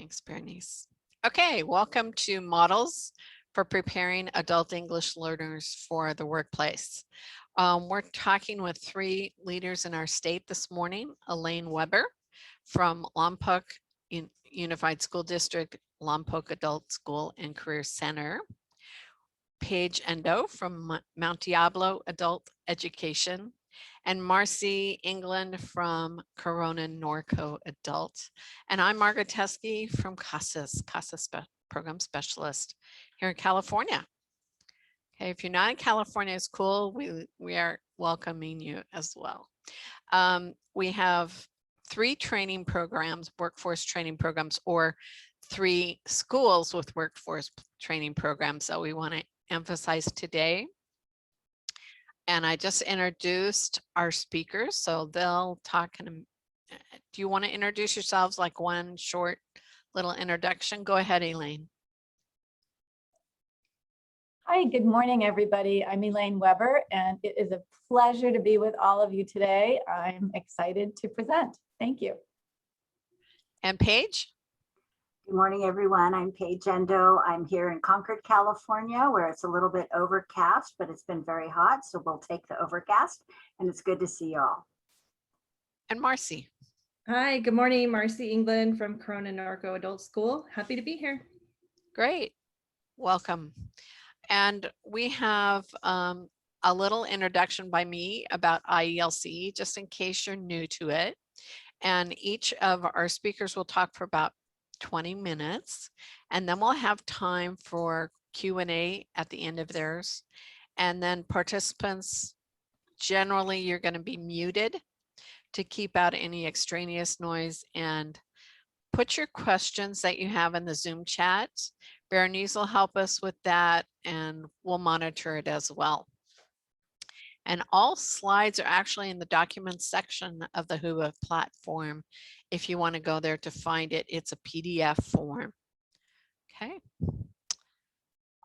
Thanks, Bernice. Okay, welcome to Models for Preparing Adult English Learners for the Workplace. We're talking with 3 leaders in our state this morning. Elaine Weber from Lompoc Unified School District, Lompoc Adult School and Career Center. Paige Endo from Mount Diablo Adult Education, and Marci England from Corona Norco Adult. And I'm Margaret Teskey from CASAS Program Specialist here in California. Okay, if you're not in California, it's cool. We are welcoming you as well. We have 3 training programs, workforce training programs, or 3 schools with workforce training programs that we want to emphasize today. And I just introduced our speakers, so they'll talk. Do you want to introduce yourselves, like one short little introduction? Go ahead, Elaine. Hi, good morning, everybody. I'm Elaine Weber, and it is a pleasure to be with all of you today. I'm excited to present. Thank you. And Paige? Good morning, everyone. I'm Paige Endo. I'm here in Concord, California, where it's a little bit overcast, but it's been very hot, so we'll take the overcast, and it's good to see you all. And Marci? Hi, good morning. Marci England from Corona Norco Adult School. Happy to be here. Great. Welcome. And we have a little introduction by me about IELCE, just in case you're new to it. And each of our speakers will talk for about 20 minutes, and then we'll have time for Q&A at the end of theirs. And then participants, generally you're going to be muted to keep out any extraneous noise, and put your questions that you have in the Zoom chat. Bernice will help us with that, and we'll monitor it as well. And all slides are actually in the documents section of the Whova platform. If you want to go there to find it, it's a PDF form. Okay.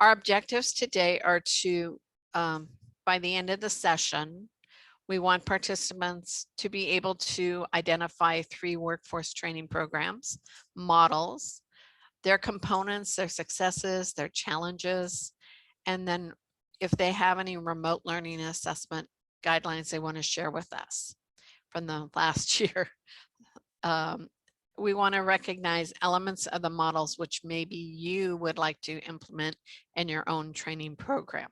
Our objectives today are to, by the end of the session, we want participants to be able to identify 3 workforce training programs, models, their components, their successes, their challenges, and then if they have any remote learning assessment guidelines they want to share with us from the last year. We want to recognize elements of the models which maybe you would like to implement in your own training program.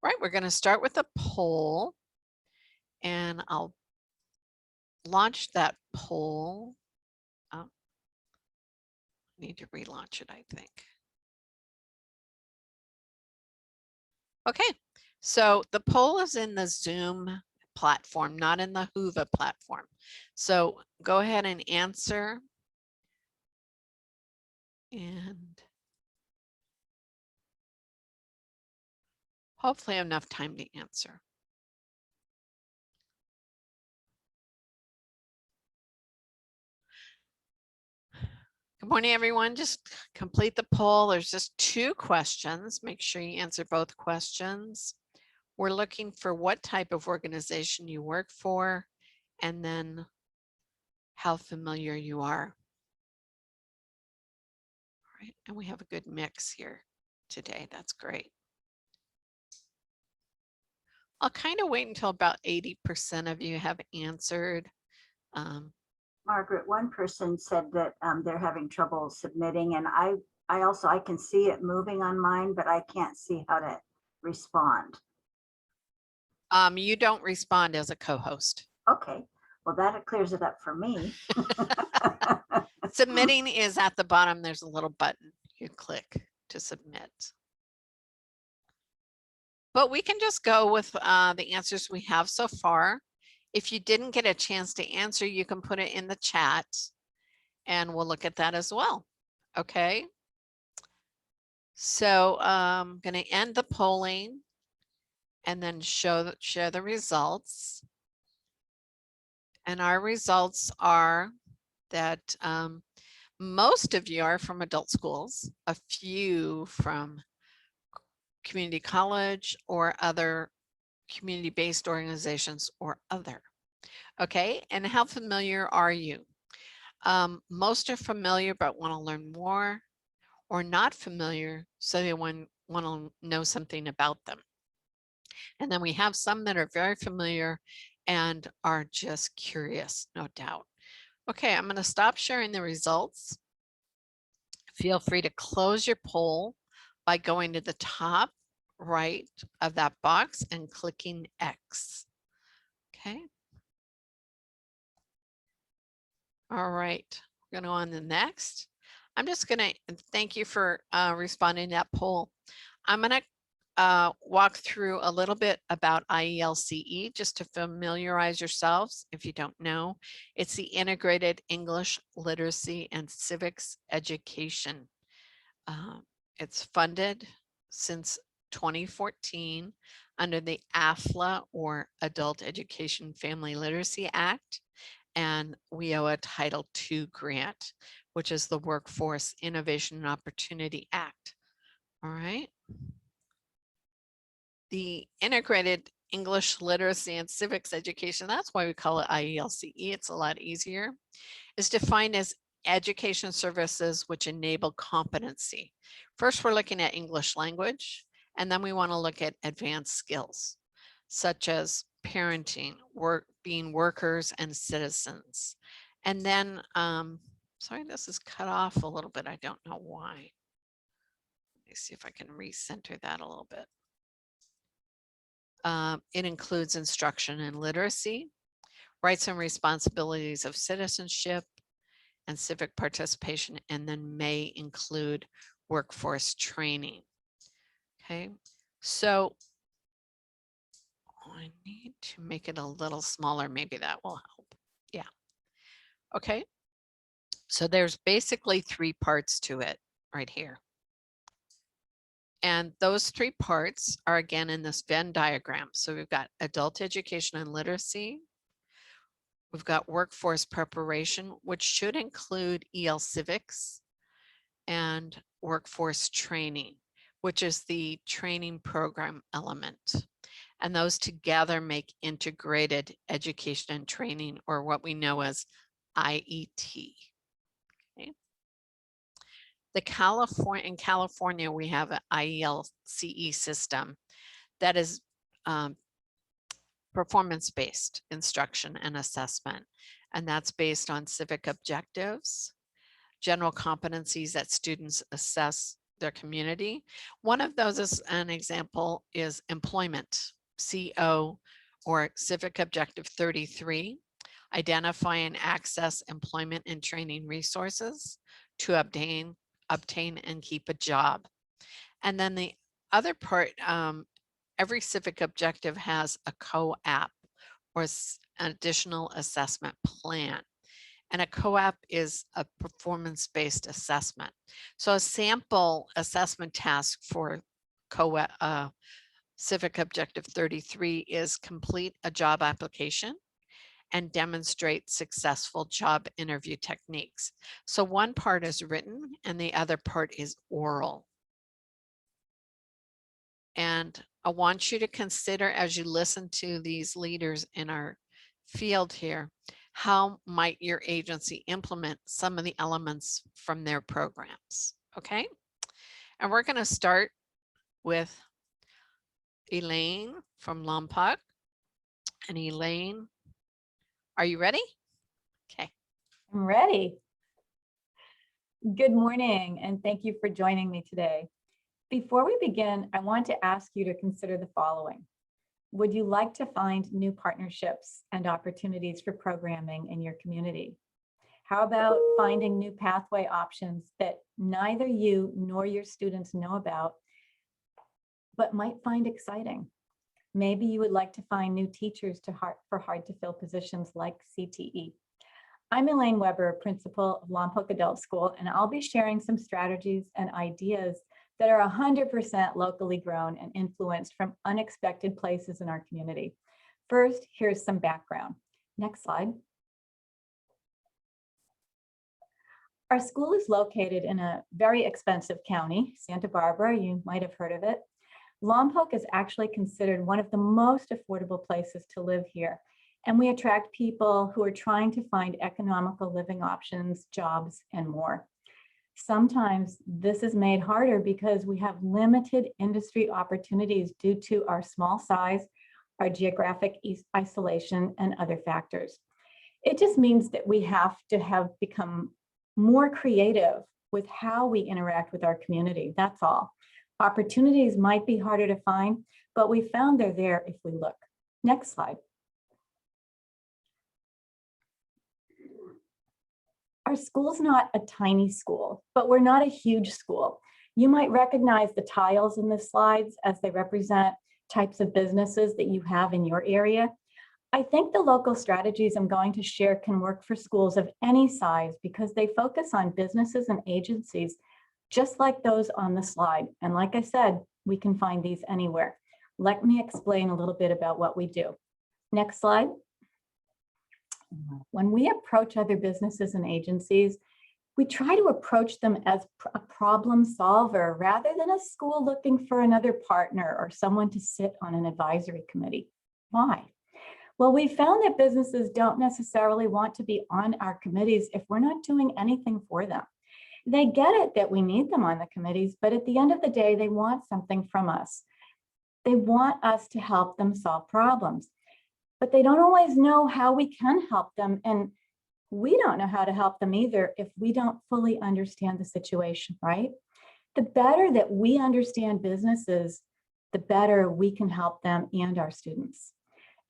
Right, we're going to start with a poll, and I'll launch that poll. Oh, I need to relaunch it, I think. Okay, so the poll is in the Zoom platform, not in the Whova platform. So go ahead and answer. And hopefully enough time to answer. Good morning, everyone. Just complete the poll. There's just 2 questions. Make sure you answer both questions. We're looking for what type of organization you work for, and then how familiar you are. All right, and we have a good mix here today. That's great. I'll kind of wait until about 80% of you have answered. Margaret, one person said that they're having trouble submitting, and I can see it moving on mine, but I can't see how to respond. You don't respond as a co-host. Okay, well, that clears it up for me. Submitting is at the bottom. There's a little button you click to submit. But we can just go with the answers we have so far. If you didn't get a chance to answer, you can put it in the chat and we'll look at that as well. Okay. So I'm going to end the polling and then share the results. And our results are that most of you are from adult schools, a few from community college or other community-based organizations or other. Okay, and how familiar are you? Most are familiar but want to learn more, or not familiar, so they want to know something about them. And then we have some that are very familiar and are just curious, no doubt. Okay, I'm going to stop sharing the results. Feel free to close your poll by going to the top right of that box and clicking X. Okay. All right, we're going to go on to the next. I'm just going to thank you for responding to that poll. I'm going to walk through a little bit about IELCE just to familiarize yourselves if you don't know. It's the Integrated English Literacy and Civics Education. It's funded since 2014 under the AFLA, or Adult Education Family Literacy Act, and we owe a Title II grant, which is the Workforce Innovation and Opportunity Act. All right. The Integrated English Literacy and Civics Education, that's why we call it IELCE, it's a lot easier, is defined as education services which enable competency. First, we're looking at English language, and then we want to look at advanced skills, such as parenting, being workers and citizens. And then, sorry, this is cut off a little bit. I don't know why. Let me see if I can recenter that a little bit. It includes instruction and literacy, rights and responsibilities of citizenship and civic participation, and then may include workforce training. Okay, so I need to make it a little smaller. Maybe that will help. Yeah. Okay, so there's basically 3 parts to it right here. And those 3 parts are again in this Venn diagram. So we've got adult education and literacy. We've got workforce preparation, which should include EL civics, and workforce training, which is the training program element. And those together make integrated education and training, or what we know as IET. Okay. In California, we have an IELCE system that is performance-based instruction and assessment. And that's based on civic objectives, general competencies that students assess their community. One of those is an example is employment, CO, or civic objective 33, identify and access employment and training resources to obtain and keep a job. And then the other part, every civic objective has a co-op or an additional assessment plan. And a co-op is a performance-based assessment. So a sample assessment task for civic objective 33 is complete a job application and demonstrate successful job interview techniques. So one part is written and the other part is oral. And I want you to consider, as you listen to these leaders in our field here, how might your agency implement some of the elements from their programs, okay? And we're gonna start with Elaine from Lompoc. And Elaine, are you ready? Okay. I'm ready. Good morning, and thank you for joining me today. Before we begin, I want to ask you to consider the following. Would you like to find new partnerships and opportunities for programming in your community? How about finding new pathway options that neither you nor your students know about, but might find exciting? Maybe you would like to find new teachers for hard to fill positions like CTE. I'm Elaine Weber, principal of Lompoc Adult School, and I'll be sharing some strategies and ideas that are 100% locally grown and influenced from unexpected places in our community. First, here's some background. Next slide. Our school is located in a very expensive county, Santa Barbara. You might have heard of it. Lompoc is actually considered one of the most affordable places to live here. And we attract people who are trying to find economical living options, jobs, and more. Sometimes this is made harder because we have limited industry opportunities due to our small size, our geographic isolation, and other factors. It just means that we have to have become more creative with how we interact with our community. That's all. Opportunities might be harder to find, but we found they're there if we look. Next slide. Our school's not a tiny school, but we're not a huge school. You might recognize the tiles in the slides as they represent types of businesses that you have in your area. I think the local strategies I'm going to share can work for schools of any size because they focus on businesses and agencies just like those on the slide. And like I said, we can find these anywhere. Let me explain a little bit about what we do. Next slide. When we approach other businesses and agencies, we try to approach them as a problem solver rather than a school looking for another partner or someone to sit on an advisory committee. Why? Well, we found that businesses don't necessarily want to be on our committees if we're not doing anything for them. They get it that we need them on the committees, but at the end of the day, they want something from us. They want us to help them solve problems, but they don't always know how we can help them. And we don't know how to help them either if we don't fully understand the situation, right? The better that we understand businesses, the better we can help them and our students.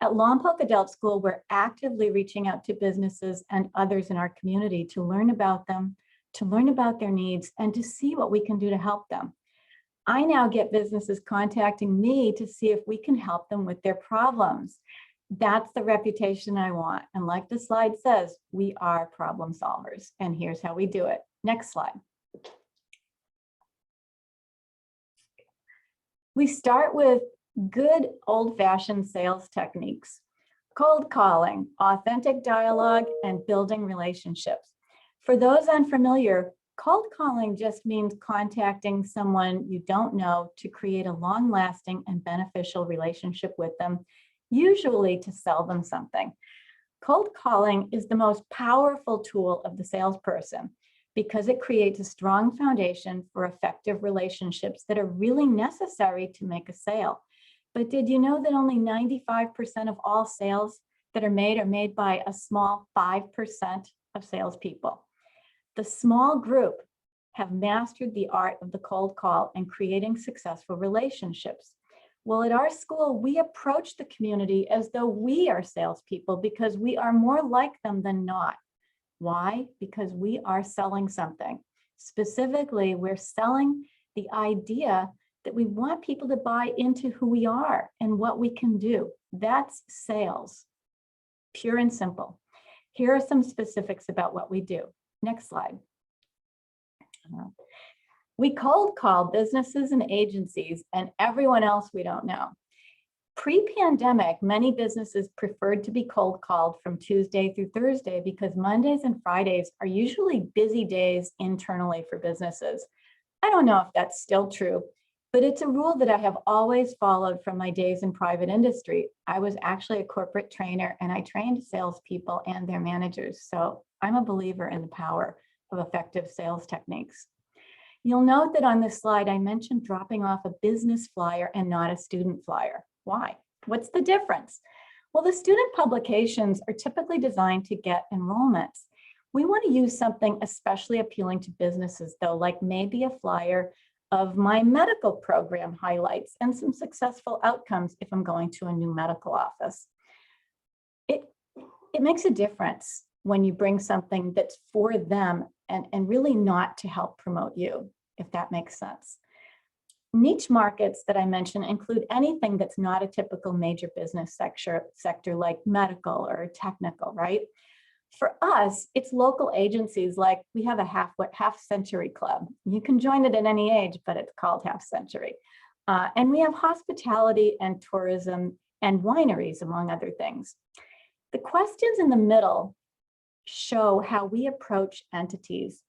At Lompoc Adult School, we're actively reaching out to businesses and others in our community to learn about them, to learn about their needs, and to see what we can do to help them. I now get businesses contacting me to see if we can help them with their problems. That's the reputation I want. And like the slide says, we are problem solvers. And here's how we do it. Next slide. We start with good old-fashioned sales techniques, cold calling, authentic dialogue, and building relationships. For those unfamiliar, cold calling just means contacting someone you don't know to create a long-lasting and beneficial relationship with them, usually to sell them something. Cold calling is the most powerful tool of the salesperson because it creates a strong foundation for effective relationships that are really necessary to make a sale. But did you know that only 95% of all sales that are made by a small 5% of salespeople? The small group have mastered the art of the cold call and creating successful relationships. Well, at our school, we approach the community as though we are salespeople because we are more like them than not. Why? Because we are selling something. Specifically, we're selling the idea that we want people to buy into who we are and what we can do. That's sales, pure and simple. Here are some specifics about what we do. Next slide. We cold call businesses and agencies and everyone else we don't know. Pre-pandemic, many businesses preferred to be cold called from Tuesday through Thursday because Mondays and Fridays are usually busy days internally for businesses. I don't know if that's still true, but it's a rule that I have always followed from my days in private industry. I was actually a corporate trainer and I trained salespeople and their managers. So I'm a believer in the power of effective sales techniques. You'll note that on this slide, I mentioned dropping off a business flyer and not a student flyer. Why? What's the difference? Well, the student publications are typically designed to get enrollments. We want to use something especially appealing to businesses though, like maybe a flyer of my medical program highlights and some successful outcomes if I'm going to a new medical office. It makes a difference when you bring something that's for them and really not to help promote you, if that makes sense. Niche markets that I mentioned include anything that's not a typical major business sector like medical or technical, right? For us, it's local agencies like we have a half century club. You can join it at any age, but it's called Half Century. And we have hospitality and tourism and wineries, among other things. The questions in the middle show how we approach entities.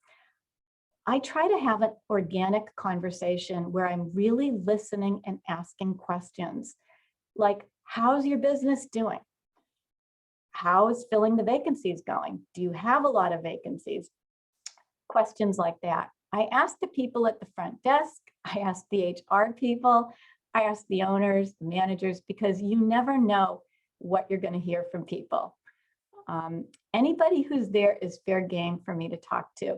I try to have an organic conversation where I'm really listening and asking questions like, how's your business doing? How is filling the vacancies going? Do you have a lot of vacancies? Questions like that. I asked the people at the front desk, I asked the HR people, I asked the owners, the managers, because you never know what you're going to hear from people. Anybody who's there is fair game for me to talk to.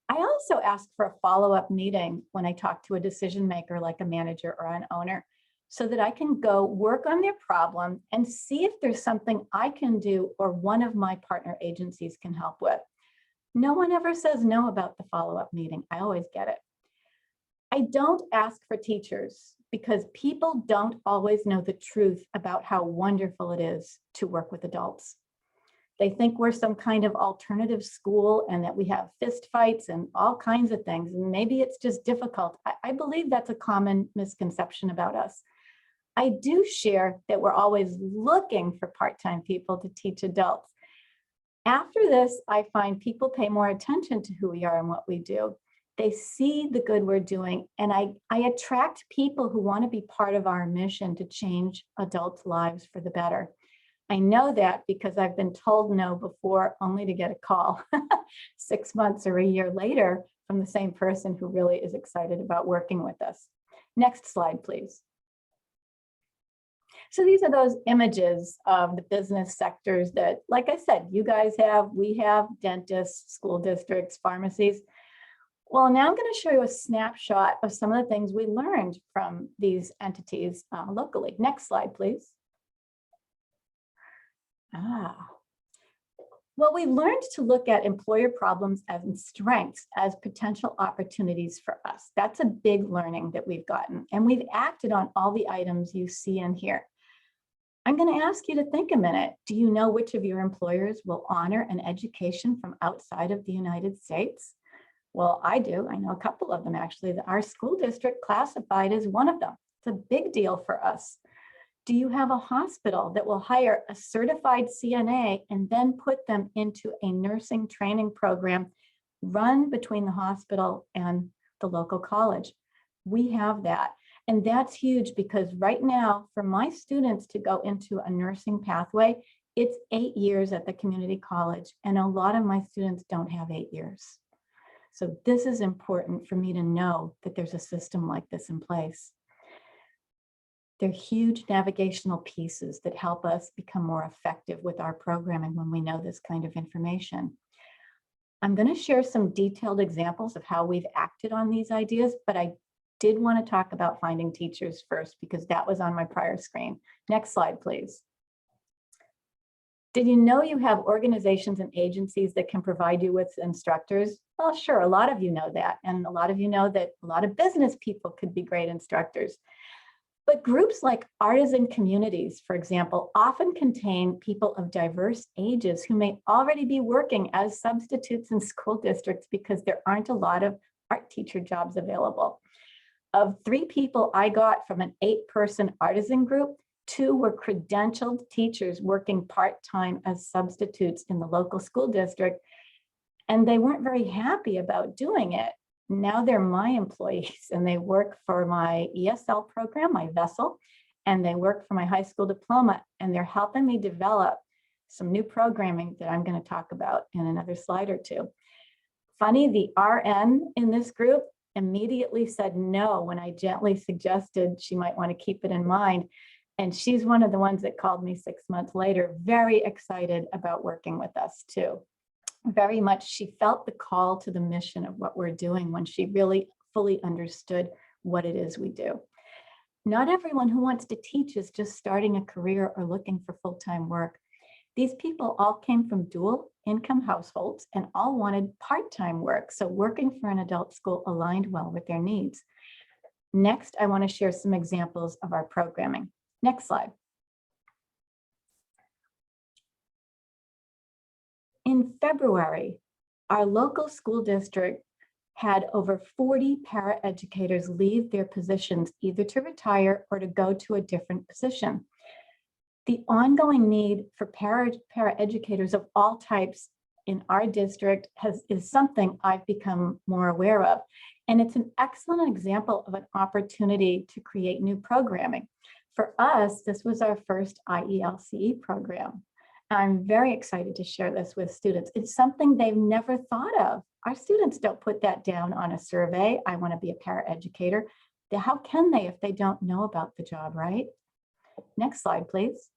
I also asked for a follow-up meeting when I talk to a decision maker like a manager or an owner, so that I can go work on their problem and see if there's something I can do or one of my partner agencies can help with. No one ever says no about the follow-up meeting. I always get it. I don't ask for teachers because people don't always know the truth about how wonderful it is to work with adults. They think we're some kind of alternative school and that we have fist fights and all kinds of things. And maybe it's just difficult. I believe that's a common misconception about us. I do share that we're always looking for part-time people to teach adults. After this, I find people pay more attention to who we are and what we do. They see the good we're doing, and I attract people who want to be part of our mission to change adults' lives for the better. I know that because I've been told no before, only to get a call 6 months or a year later from the same person who really is excited about working with us. Next slide, please. So these are those images of the business sectors that, like I said, you guys have, we have, dentists, school districts, pharmacies. Well, now I'm going to show you a snapshot of some of the things we learned from these entities locally. Next slide, please. Well, we learned to look at employer problems as strengths, as potential opportunities for us. That's a big learning that we've gotten, and we've acted on all the items you see in here. I'm going to ask you to think a minute. Do you know which of your employers will honor an education from outside of the United States? Well, I do. I know a couple of them, actually. Our school district classified as one of them. It's a big deal for us. Do you have a hospital that will hire a certified CNA and then put them into a nursing training program run between the hospital and the local college? We have that. And that's huge because right now, for my students to go into a nursing pathway, it's 8 years at the community college. And a lot of my students don't have 8 years. So this is important for me to know that there's a system like this in place. They're huge navigational pieces that help us become more effective with our programming when we know this kind of information. I'm going to share some detailed examples of how we've acted on these ideas, but I did want to talk about finding teachers first because that was on my prior screen. Next slide, please. Did you know you have organizations and agencies that can provide you with instructors? Well, sure, a lot of you know that, and a lot of you know that a lot of business people could be great instructors. But groups like artisan communities, for example, often contain people of diverse ages who may already be working as substitutes in school districts because there aren't a lot of art teacher jobs available. Of 3 people I got from an 8-person artisan group, 2 were credentialed teachers working part-time as substitutes in the local school district, and they weren't very happy about doing it. Now they're my employees and they work for my ESL program, my vessel, and they work for my high school diploma, and they're helping me develop some new programming that I'm going to talk about in another slide or two. Funny, the RN in this group immediately said no when I gently suggested she might want to keep it in mind. And she's one of the ones that called me 6 months later, very excited about working with us too. Very much, she felt the call to the mission of what we're doing when she really fully understood what it is we do. Not everyone who wants to teach is just starting a career or looking for full-time work. These people all came from dual income households and all wanted part-time work, so working for an adult school aligned well with their needs. Next, I want to share some examples of our programming. Next slide. In February, our local school district had over 40 paraeducators leave their positions, either to retire or to go to a different position. The ongoing need for paraeducators of all types in our district is something I've become more aware of. And it's an excellent example of an opportunity to create new programming. For us, this was our first IELCE program. I'm very excited to share this with students. It's something they've never thought of. Our students don't put that down on a survey. I want to be a paraeducator. How can they if they don't know about the job, right? Next slide, please.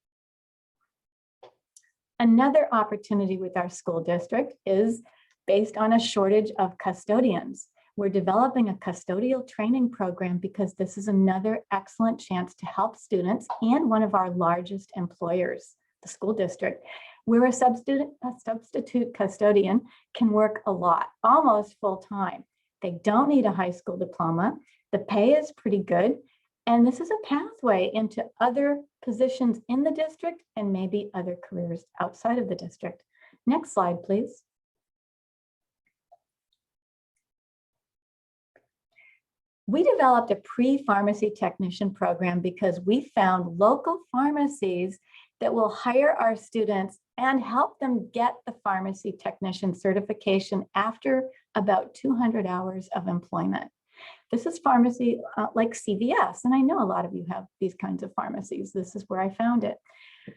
Another opportunity with our school district is based on a shortage of custodians. We're developing a custodial training program because this is another excellent chance to help students and one of our largest employers, the school district, where a substitute custodian can work a lot, almost full time. They don't need a high school diploma. The pay is pretty good. And this is a pathway into other positions in the district and maybe other careers outside of the district. Next slide, please. We developed a pre-pharmacy technician program because we found local pharmacies that will hire our students and help them get the pharmacy technician certification after about 200 hours of employment. This is pharmacy like CVS, and I know a lot of you have these kinds of pharmacies. This is where I found it.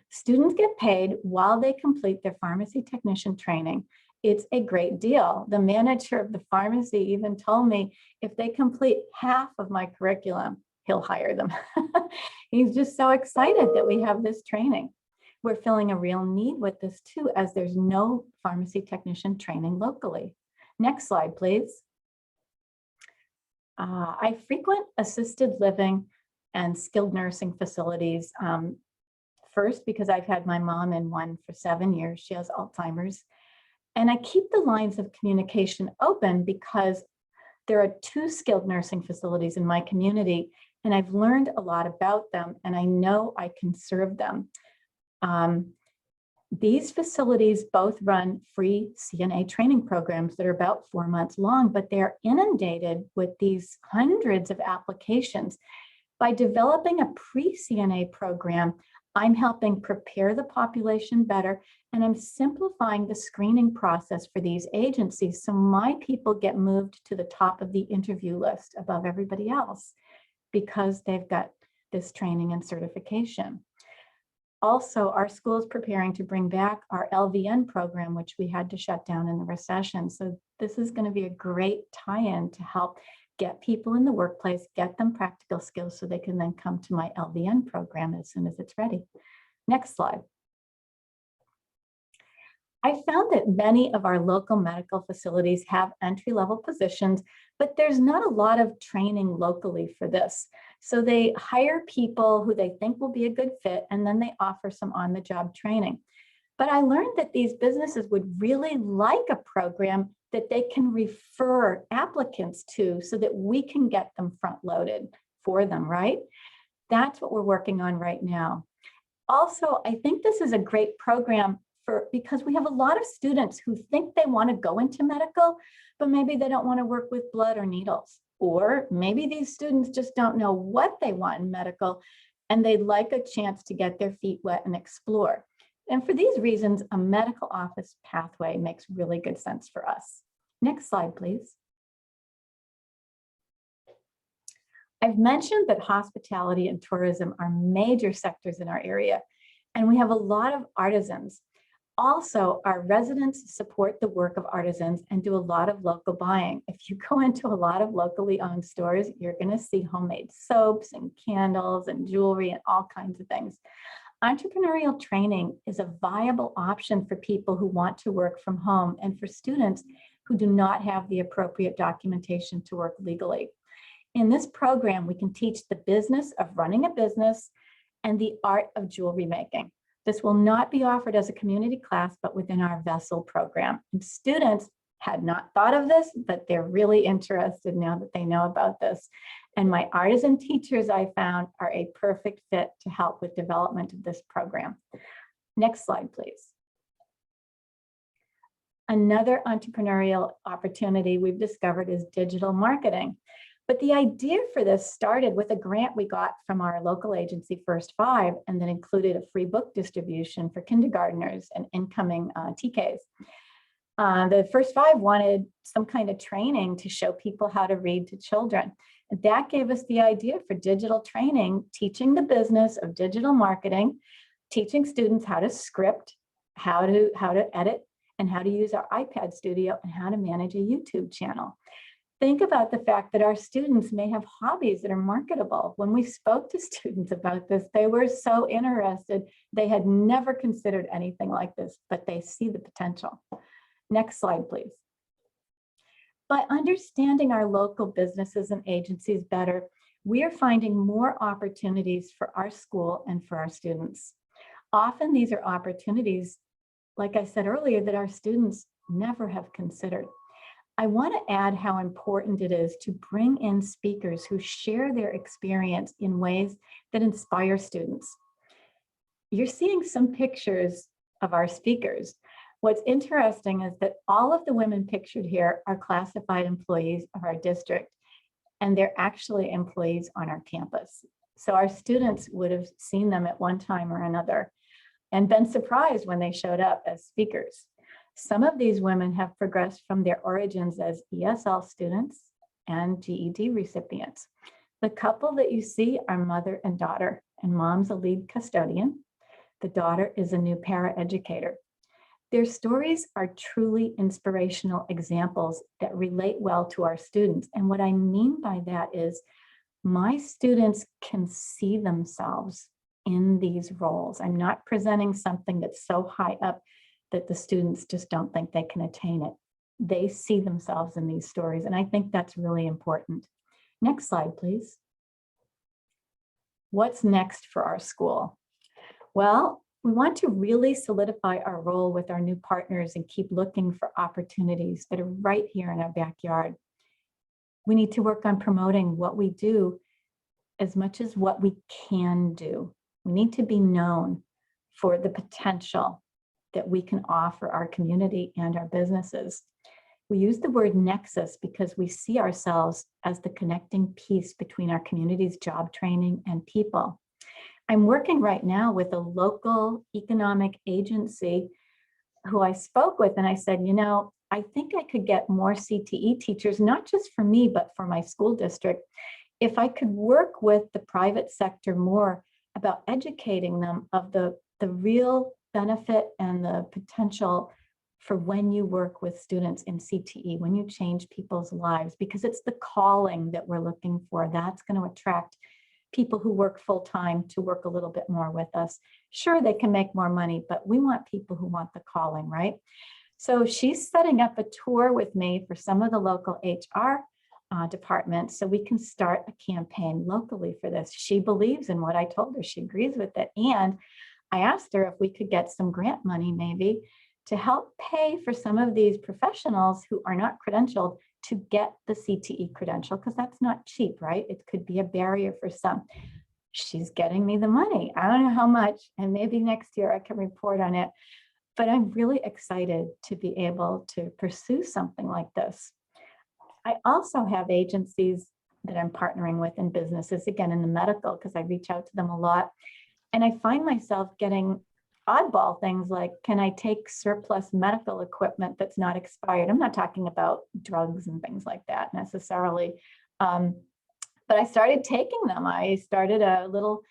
Students get paid while they complete their pharmacy technician training. It's a great deal. The manager of the pharmacy even told me if they complete half of my curriculum, he'll hire them. He's just so excited that we have this training. We're filling a real need with this too, as there's no pharmacy technician training locally. Next slide, please. I frequent assisted living and skilled nursing facilities. First, because I've had my mom in one for 7 years. She has Alzheimer's. And I keep the lines of communication open because there are 2 skilled nursing facilities in my community, and I've learned a lot about them, and I know I can serve them. These facilities both run free CNA training programs that are about 4 months long, but they're inundated with these hundreds of applications. By developing a pre-CNA program, I'm helping prepare the population better, and I'm simplifying the screening process for these agencies so my people get moved to the top of the interview list above everybody else because they've got this training and certification. Also, our school is preparing to bring back our LVN program, which we had to shut down in the recession. So this is going to be a great tie-in to help get people in the workplace, get them practical skills so they can then come to my LVN program as soon as it's ready. Next slide. I found that many of our local medical facilities have entry-level positions, but there's not a lot of training locally for this. So they hire people who they think will be a good fit, and then they offer some on-the-job training. But I learned that these businesses would really like a program that they can refer applicants to so that we can get them front-loaded for them, right? That's what we're working on right now. Also, I think this is a great program because we have a lot of students who think they want to go into medical, but maybe they don't want to work with blood or needles. Or maybe these students just don't know what they want in medical and they'd like a chance to get their feet wet and explore. And for these reasons, a medical office pathway makes really good sense for us. Next slide, please. I've mentioned that hospitality and tourism are major sectors in our area, and we have a lot of artisans. Also, our residents support the work of artisans and do a lot of local buying. If you go into a lot of locally owned stores, you're going to see homemade soaps and candles and jewelry and all kinds of things. Entrepreneurial training is a viable option for people who want to work from home and for students who do not have the appropriate documentation to work legally. In this program, we can teach the business of running a business and the art of jewelry making. This will not be offered as a community class, but within our VESSEL program. And students had not thought of this, but they're really interested now that they know about this. And my artisan teachers I found are a perfect fit to help with development of this program. Next slide, please. Another entrepreneurial opportunity we've discovered is digital marketing. But the idea for this started with a grant we got from our local agency, First Five, and that included a free book distribution for kindergartners and incoming TKs. The First Five wanted some kind of training to show people how to read to children. And that gave us the idea for digital training, teaching the business of digital marketing, teaching students how to script, how to edit and how to use our iPad studio and how to manage a YouTube channel. Think about the fact that our students may have hobbies that are marketable. When we spoke to students about this, they were so interested. They had never considered anything like this, but they see the potential. Next slide, please. By understanding our local businesses and agencies better, we are finding more opportunities for our school and for our students. Often these are opportunities, like I said earlier, that our students never have considered. I want to add how important it is to bring in speakers who share their experience in ways that inspire students. You're seeing some pictures of our speakers. What's interesting is that all of the women pictured here are classified employees of our district, and they're actually employees on our campus. So our students would have seen them at one time or another and been surprised when they showed up as speakers. Some of these women have progressed from their origins as ESL students and GED recipients. The couple that you see are mother and daughter, and mom's a lead custodian. The daughter is a new paraeducator. Their stories are truly inspirational examples that relate well to our students. And what I mean by that is my students can see themselves in these roles. I'm not presenting something that's so high up that the students just don't think they can attain it. They see themselves in these stories, and I think that's really important. Next slide, please. What's next for our school? Well, we want to really solidify our role with our new partners and keep looking for opportunities that are right here in our backyard. We need to work on promoting what we do as much as what we can do. We need to be known for the potential that we can offer our community and our businesses. We use the word nexus because we see ourselves as the connecting piece between our community's job training and people. I'm working right now with a local economic agency who I spoke with, and I said, you know, I think I could get more CTE teachers, not just for me, but for my school district, if I could work with the private sector more about educating them of the real benefit and the potential for when you work with students in CTE, when you change people's lives, because it's the calling that we're looking for. That's going to attract people who work full-time to work a little bit more with us. Sure, they can make more money, but we want people who want the calling, right? So she's setting up a tour with me for some of the local HR departments so we can start a campaign locally for this. She believes in what I told her. She agrees with it. And I asked her if we could get some grant money maybe to help pay for some of these professionals who are not credentialed to get the CTE credential, because that's not cheap, right? It could be a barrier for some. She's getting me the money. I don't know how much, and maybe next year I can report on it, but I'm really excited to be able to pursue something like this. I also have agencies that I'm partnering with in businesses, again, in the medical, because I reach out to them a lot. And I find myself getting oddball things like, can I take surplus medical equipment that's not expired? I'm not talking about drugs and things like that necessarily. But I started taking them. I started a little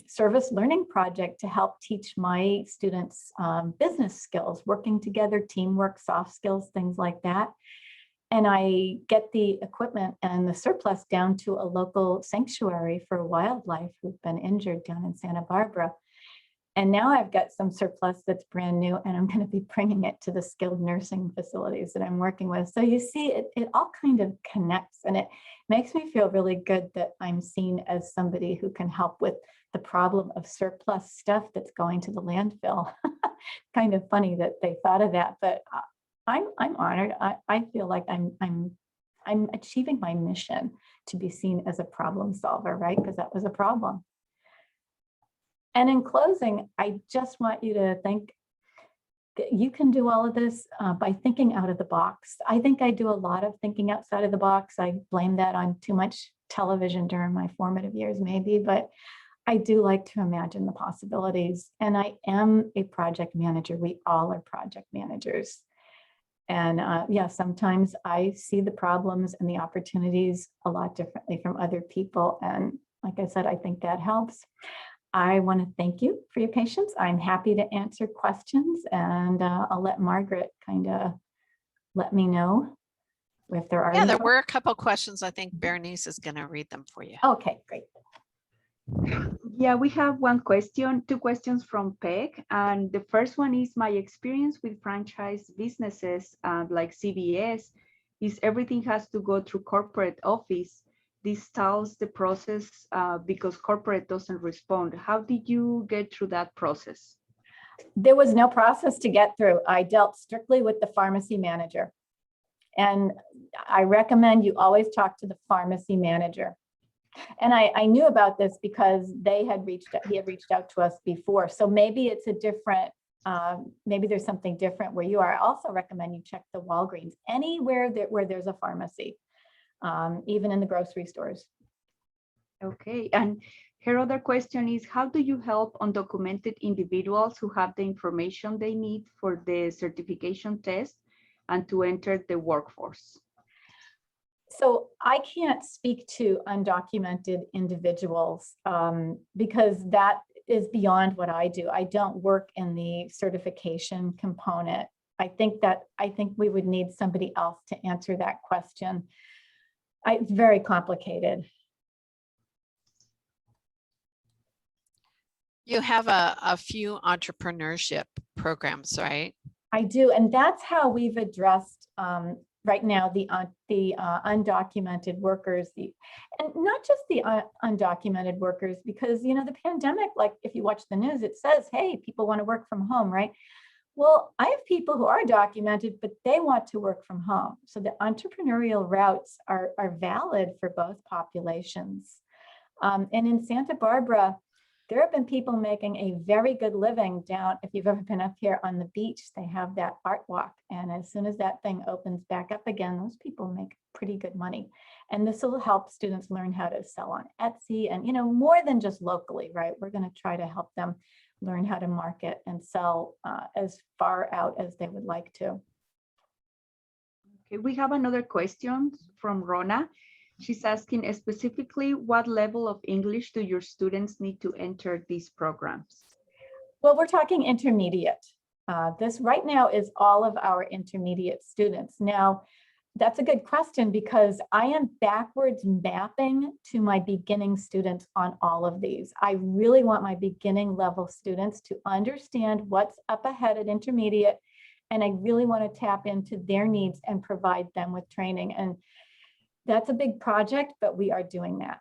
service learning project to help teach my students business skills, working together, teamwork, soft skills, things like that. And I get the equipment and the surplus down to a local sanctuary for wildlife who've been injured down in Santa Barbara. And now I've got some surplus that's brand new, and I'm going to be bringing it to the skilled nursing facilities that I'm working with. So you see, it all kind of connects, and it makes me feel really good that I'm seen as somebody who can help with the problem of surplus stuff that's going to the landfill. Kind of funny that they thought of that, but I'm honored. I feel like I'm achieving my mission to be seen as a problem solver, right? Because that was a problem. And in closing, I just want you to think that you can do all of this by thinking out of the box. I think I do a lot of thinking outside of the box. I blame that on too much television during my formative years, maybe, but I do like to imagine the possibilities. And I am a project manager. We all are project managers. And yeah, sometimes I see the problems and the opportunities a lot differently from other people. And like I said, I think that helps. I want to thank you for your patience. I'm happy to answer questions, and I'll let Margaret kind of let me know if there are Yeah, any there were a couple questions. I think Berenice is going to read them for you. Okay, great. Yeah, we have two questions from Peg. And the first one is, my experience with franchise businesses like CVS is everything has to go through corporate office. This stalls the process because corporate doesn't respond. How did you get through that process? There was no process to get through. I dealt strictly with the pharmacy manager. And I recommend you always talk to the pharmacy manager. And I knew about this because he had reached out to us before. So maybe it's a different, maybe there's something different where you are. I also recommend you check the Walgreens, anywhere where there's a pharmacy, even in the grocery stores. Okay, and her other question is, how do you help undocumented individuals who have the information they need for the certification test and to enter the workforce? So I can't speak to undocumented individuals because that is beyond what I do. I don't work in the certification component. I think we would need somebody else to answer that question. It's very complicated. You have a few entrepreneurship programs, right? I do, and that's how we've addressed right now the undocumented workers, and not just the undocumented workers, because the pandemic, like if you watch the news, it says, hey, people want to work from home, right? Well, I have people who are documented, but they want to work from home. So the entrepreneurial routes are valid for both populations. And in Santa Barbara, there have been people making a very good living down. If you've ever been up here on the beach, they have that art walk. And as soon as that thing opens back up again, those people make pretty good money. And this will help students learn how to sell on Etsy and, more than just locally, right? We're going to try to help them learn how to market and sell as far out as they would like to. Okay, we have another question from Rona. She's asking specifically, what level of English do your students need to enter these programs? Well, we're talking intermediate. This right now is all of our intermediate students. Now, that's a good question because I am backwards mapping to my beginning students on all of these. I really want my beginning level students to understand what's up ahead at intermediate, and I really want to tap into their needs and provide them with training. And that's a big project, but we are doing that.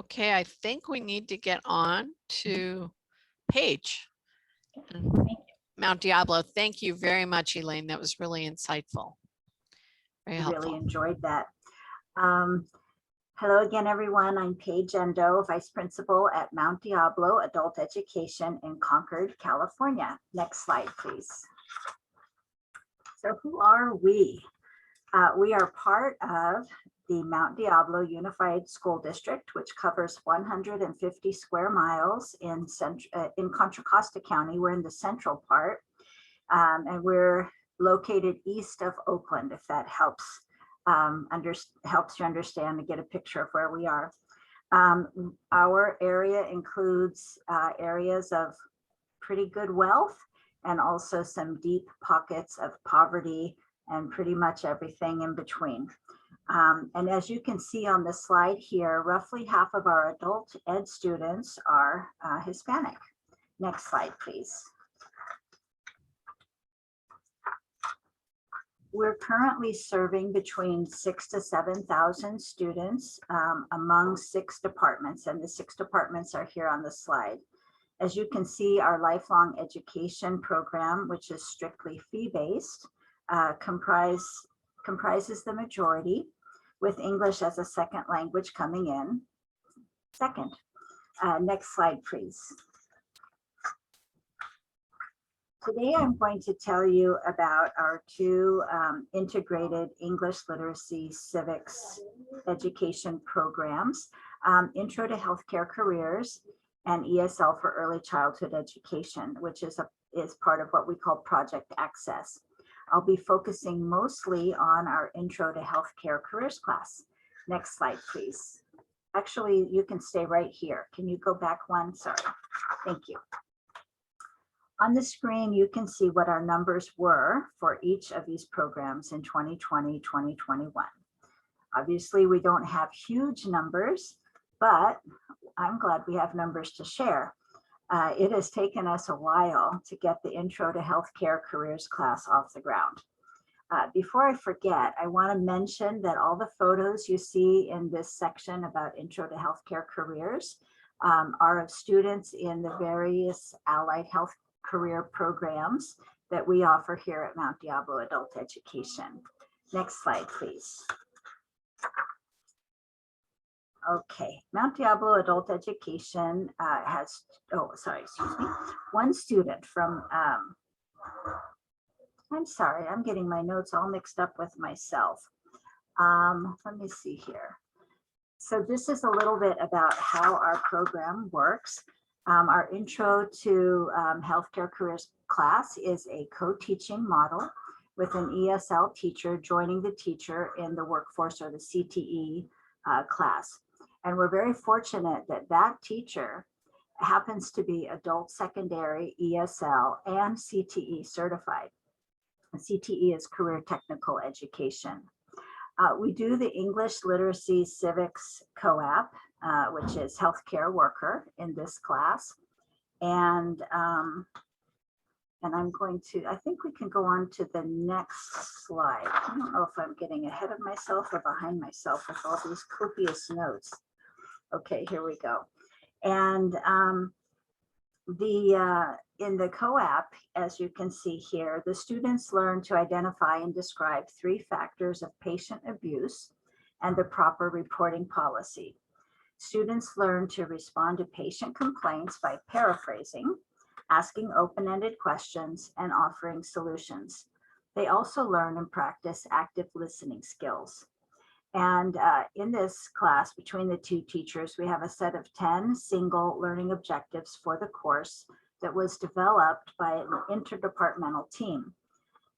Okay, I think we need to get on to Paige. Mount Diablo. Thank you very much, Elaine. That was really insightful. Very helpful. Really enjoyed that. Hello again, everyone. I'm Paige Endo, Vice Principal at Mount Diablo Adult Education in Concord, California. Next slide, please. So who are we? We are part of the Mount Diablo Unified School District, which covers 150 square miles in Contra Costa County. We're in the central part, and we're located east of Oakland, if that helps helps you understand and get a picture of where we are. Our area includes areas of pretty good wealth and also some deep pockets of poverty and pretty much everything in between. And as you can see on the slide here, roughly half of our adult ed students are Hispanic. Next slide, please. We're currently serving between 6,000 to 7,000 students among 6 departments, and the 6 departments are here on the slide. As you can see, our lifelong education program, which is strictly fee-based, comprises the majority, with English as a second language coming in second. Next slide, please. Today, I'm going to tell you about our 2 integrated English literacy civics education programs, Intro to Healthcare Careers and ESL for Early Childhood Education, which is part of what we call Project Access. I'll be focusing mostly on our Intro to Healthcare Careers class. Next slide, please. actually, you can stay right here. Can you go back one? Sorry. Thank you. On the screen, you can see what our numbers were for each of these programs in 2020, 2021. Obviously, we don't have huge numbers, but I'm glad we have numbers to share. It has taken us a while to get the Intro to Healthcare Careers class off the ground. Before I forget, I want to mention that all the photos you see in this section about Intro to Healthcare Careers are of students in the various allied health career programs that we offer here at Mount Diablo Adult Education. Next slide, please. Okay, Mount Diablo Adult Education has, one student from, I'm sorry, I'm getting my notes all mixed up with myself. Let me see here. So this is a little bit about how our program works. Our Intro to Healthcare Careers class is a co-teaching model with an ESL teacher joining the teacher in the workforce or the CTE class. And we're very fortunate that that teacher happens to be adult secondary, ESL, and CTE certified. CTE is Career Technical Education. We do the English Literacy Civics Co-op, which is healthcare worker in this class. And I'm going to, I think we can go on to the next slide. I don't know if I'm getting ahead of myself or behind myself with all these copious notes. Okay, here we go. And in the co-op, as you can see here, the students learn to identify and describe 3 factors of patient abuse and the proper reporting policy. Students learn to respond to patient complaints by paraphrasing, asking open-ended questions, and offering solutions. They also learn and practice active listening skills. And in this class, between the 2 teachers, we have a set of 10 single learning objectives for the course that was developed by an interdepartmental team.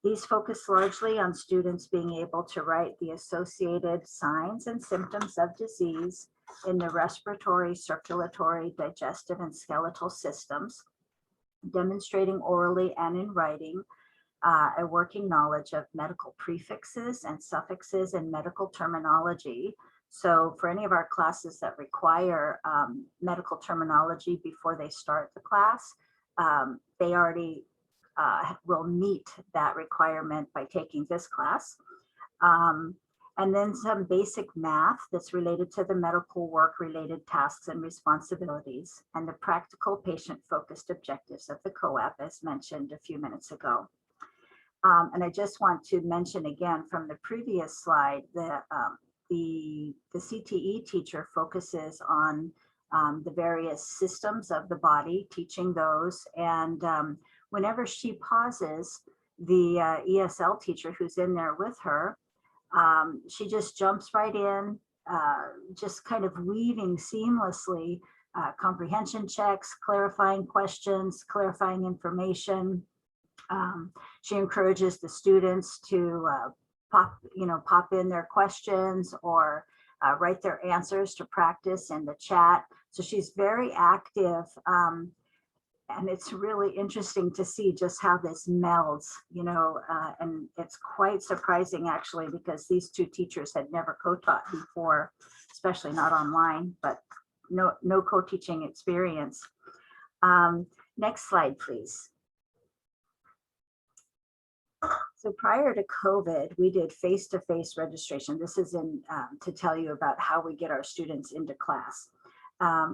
These focus largely on students being able to write the associated signs and symptoms of disease in the respiratory, circulatory, digestive, and skeletal systems, demonstrating orally and in writing a working knowledge of medical prefixes and suffixes and medical terminology. So for any of our classes that require medical terminology before they start the class, they already will meet that requirement by taking this class. And then some basic math that's related to the medical work related tasks and responsibilities, and the practical patient-focused objectives of the co-op, as mentioned a few minutes ago. And I just want to mention again from the previous slide that the CTE teacher focuses on the various systems of the body, teaching those. And whenever she pauses, the ESL teacher who's in there with her, she just jumps right in, just kind of weaving seamlessly comprehension checks, clarifying questions, clarifying information. She encourages the students to pop in their questions or write their answers to practice in the chat. So she's very active. And it's really interesting to see just how this melds, and it's quite surprising actually, because these 2 teachers had never co-taught before, especially not online, but no co-teaching experience. Next slide, please. So prior to COVID, we did face-to-face registration. This is to tell you about how we get our students into class.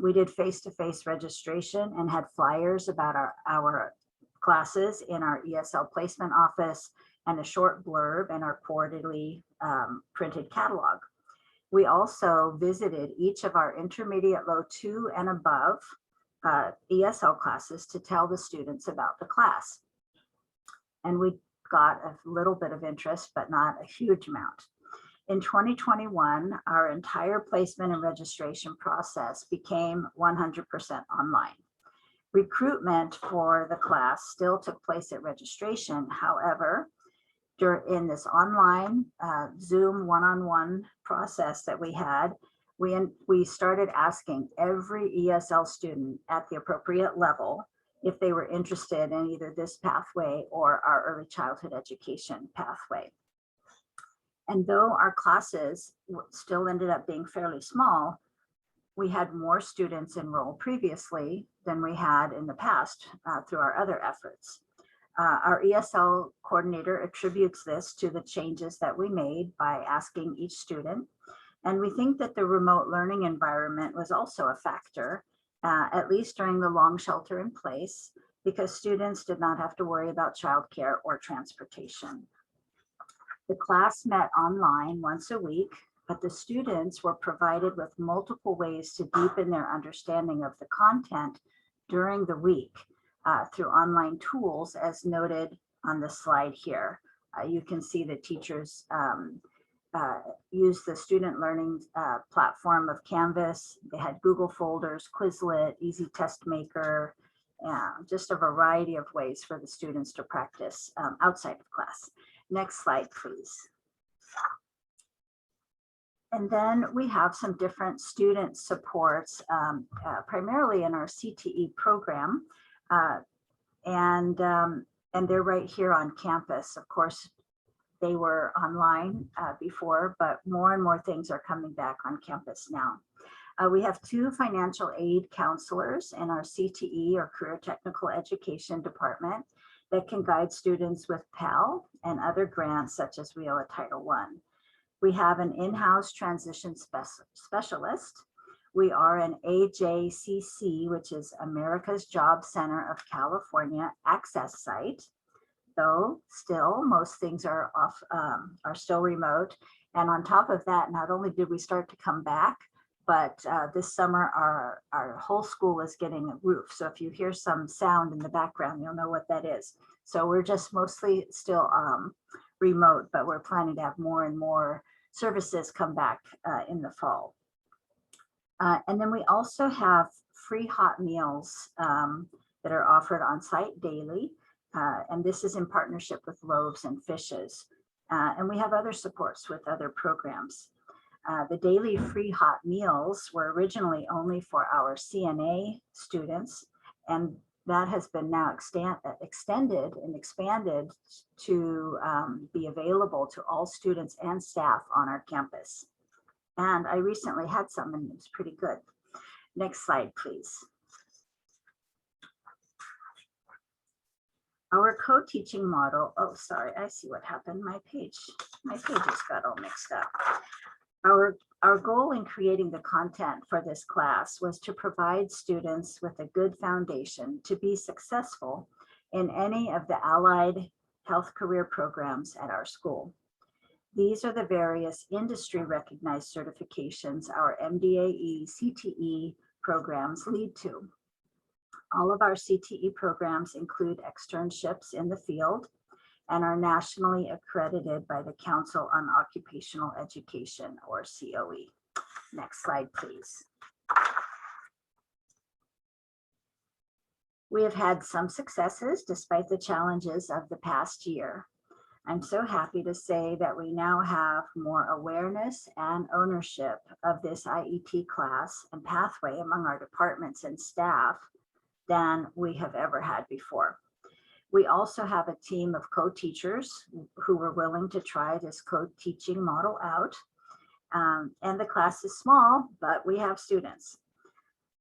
We did face-to-face registration and had flyers about our classes in our ESL placement office and a short blurb in our quarterly printed catalog. We also visited each of our intermediate, low 2 and above ESL classes to tell the students about the class. And we got a little bit of interest, but not a huge amount. In 2021, our entire placement and registration process became 100% online. Recruitment for the class still took place at registration. However, in this online Zoom one-on-one process that we had, we started asking every ESL student at the appropriate level if they were interested in either this pathway or our early childhood education pathway. And though our classes still ended up being fairly small, we had more students enroll previously than we had in the past through our other efforts. Our ESL coordinator attributes this to the changes that we made by asking each student. And we think that the remote learning environment was also a factor, at least during the long shelter in place, because students did not have to worry about childcare or transportation. The class met online once a week, but the students were provided with multiple ways to deepen their understanding of the content during the week through online tools, as noted on the slide here. You can see the teachers use the student learning platform of Canvas. They had Google folders, Quizlet, Easy Test Maker, just a variety of ways for the students to practice outside of class. Next slide, please. And then we have some different student supports, primarily in our CTE program. And they're right here on campus. Of course, they were online before, but more and more things are coming back on campus now. We have 2 financial aid counselors in our CTE or Career Technical Education department that can guide students with Pell and other grants such as WIOA Title I. We have an in-house transition specialist. We are an AJCC, which is America's Job Center of California access site. Though still most things are still remote. And on top of that, not only did we start to come back, but this summer our whole school is getting a roof. So if you hear some sound in the background, you'll know what that is. So we're just mostly still remote, but we're planning to have more and more services come back in the fall. And then we also have free hot meals that are offered on site daily. And this is in partnership with Loaves and Fishes. And we have other supports with other programs. The daily free hot meals were originally only for our CNA students, and that has been now extended and expanded to be available to all students and staff on our campus. And I recently had some and it was pretty good. Next slide, please. Our co-teaching model, oh, sorry, I see what happened. My pages got all mixed up. Our goal in creating the content for this class was to provide students with a good foundation to be successful in any of the allied health career programs at our school. These are the various industry recognized certifications our MDAE, CTE programs lead to. All of our CTE programs include externships in the field and are nationally accredited by the Council on Occupational Education, or COE. Next slide, please. We have had some successes despite the challenges of the past year. I'm so happy to say that we now have more awareness and ownership of this IET class and pathway among our departments and staff than we have ever had before. We also have a team of co-teachers who were willing to try this co-teaching model out. And the class is small, but we have students.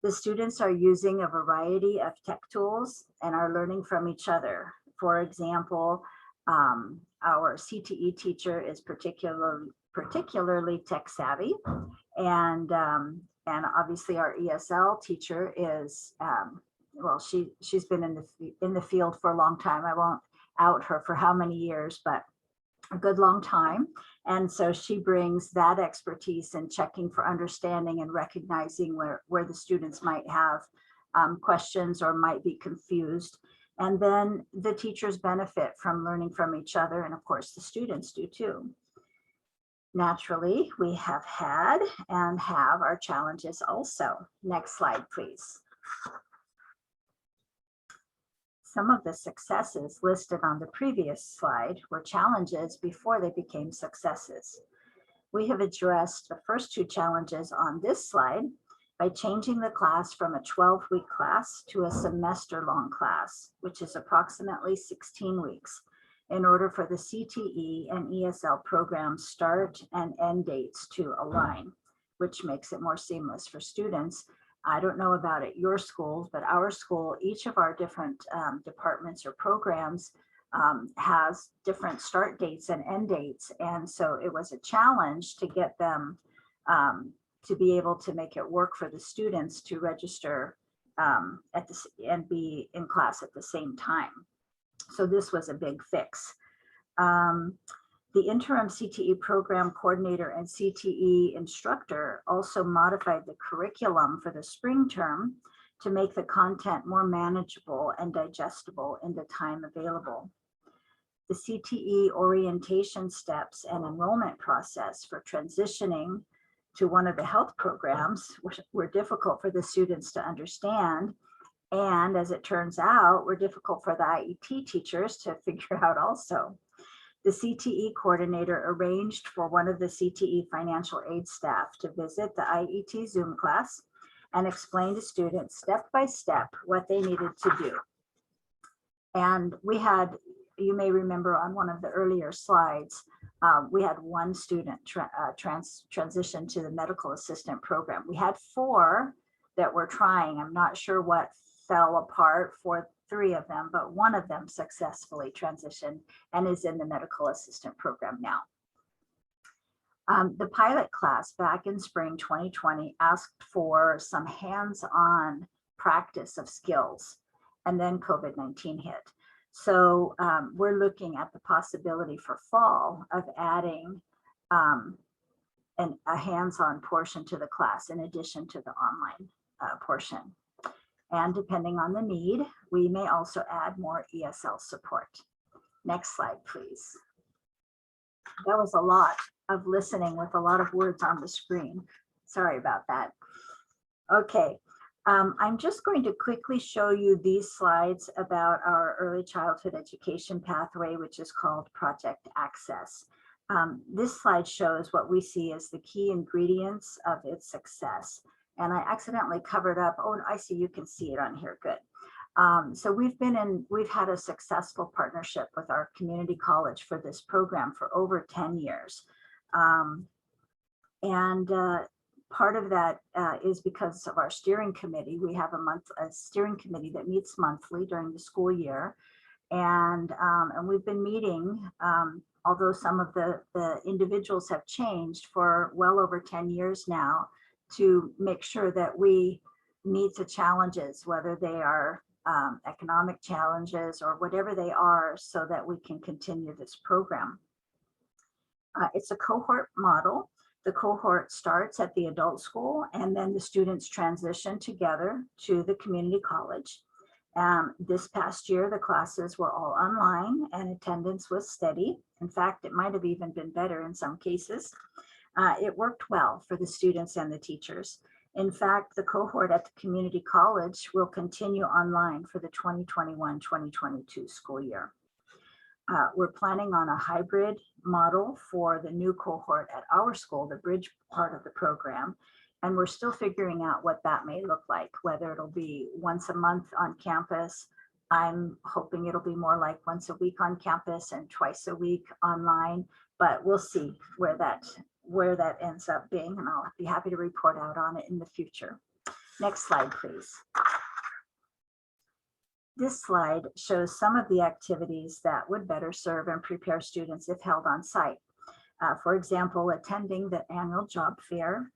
The students are using a variety of tech tools and are learning from each other. For example, our CTE teacher is particularly tech savvy, and obviously our ESL teacher is well, she's been in the field for a long time. I won't out her for how many years, but a good long time. And so she brings that expertise in checking for understanding and recognizing where the students might have questions or might be confused. And then the teachers benefit from learning from each other. And of course, the students do too. Naturally, we have had and have our challenges also. Next slide, please. Some of the successes listed on the previous slide were challenges before they became successes. We have addressed the first two challenges on this slide by changing the class from a 12-week class to a semester-long class, which is approximately 16 weeks, in order for the CTE and ESL programs start and end dates to align, which makes it more seamless for students. I don't know about at your schools, but our school, each of our different departments or programs has different start dates and end dates. And so it was a challenge to get them to be able to make it work for the students to register and be in class at the same time. So this was a big fix. The interim CTE program coordinator and CTE instructor also modified the curriculum for the spring term to make the content more manageable and digestible in the time available. The CTE orientation steps and enrollment process for transitioning to one of the health programs were difficult for the students to understand. And as it turns out, were difficult for the IET teachers to figure out also. The CTE coordinator arranged for one of the CTE financial aid staff to visit the IET Zoom class and explain to students step by step what they needed to do. And we had, you may remember on one of the earlier slides, we had one student transition to the medical assistant program. We had 4 that were trying. I'm not sure what fell apart for 3 of them, but one of them successfully transitioned and is in the medical assistant program now. The pilot class back in spring 2020 asked for some hands-on practice of skills, and then COVID-19 hit. So we're looking at the possibility for fall of adding a hands-on portion to the class in addition to the online portion. And depending on the need, we may also add more ESL support. Next slide, please. That was a lot of listening with a lot of words on the screen. Sorry about that. Okay, I'm just going to quickly show you these slides about our early childhood education pathway, which is called Project Access. This slide shows what we see as the key ingredients of its success. And I accidentally covered up, oh, I see, you can see it on here, good. So we've had a successful partnership with our community college for this program for over 10 years. Part of that is because of our steering committee. We have a steering committee that meets monthly during the school year. And we've been meeting, although some of the individuals have changed for well over 10 years now, to make sure that we meet the challenges, whether they are economic challenges or whatever they are, so that we can continue this program. It's a cohort model. The cohort starts at the adult school, and then the students transition together to the community college. This past year, the classes were all online and attendance was steady. In fact, it might have even been better in some cases. It worked well for the students and the teachers. In fact, the cohort at the community college will continue online for the 2021-2022 school year. We're planning on a hybrid model for the new cohort at our school, the bridge part of the program. And we're still figuring out what that may look like, whether it'll be once a month on campus. I'm hoping it'll be more like once a week on campus and twice a week online, but we'll see where that ends up being, and I'll be happy to report out on it in the future. Next slide, please. This slide shows some of the activities that would better serve and prepare students if held on site. For example, attending the annual job fair,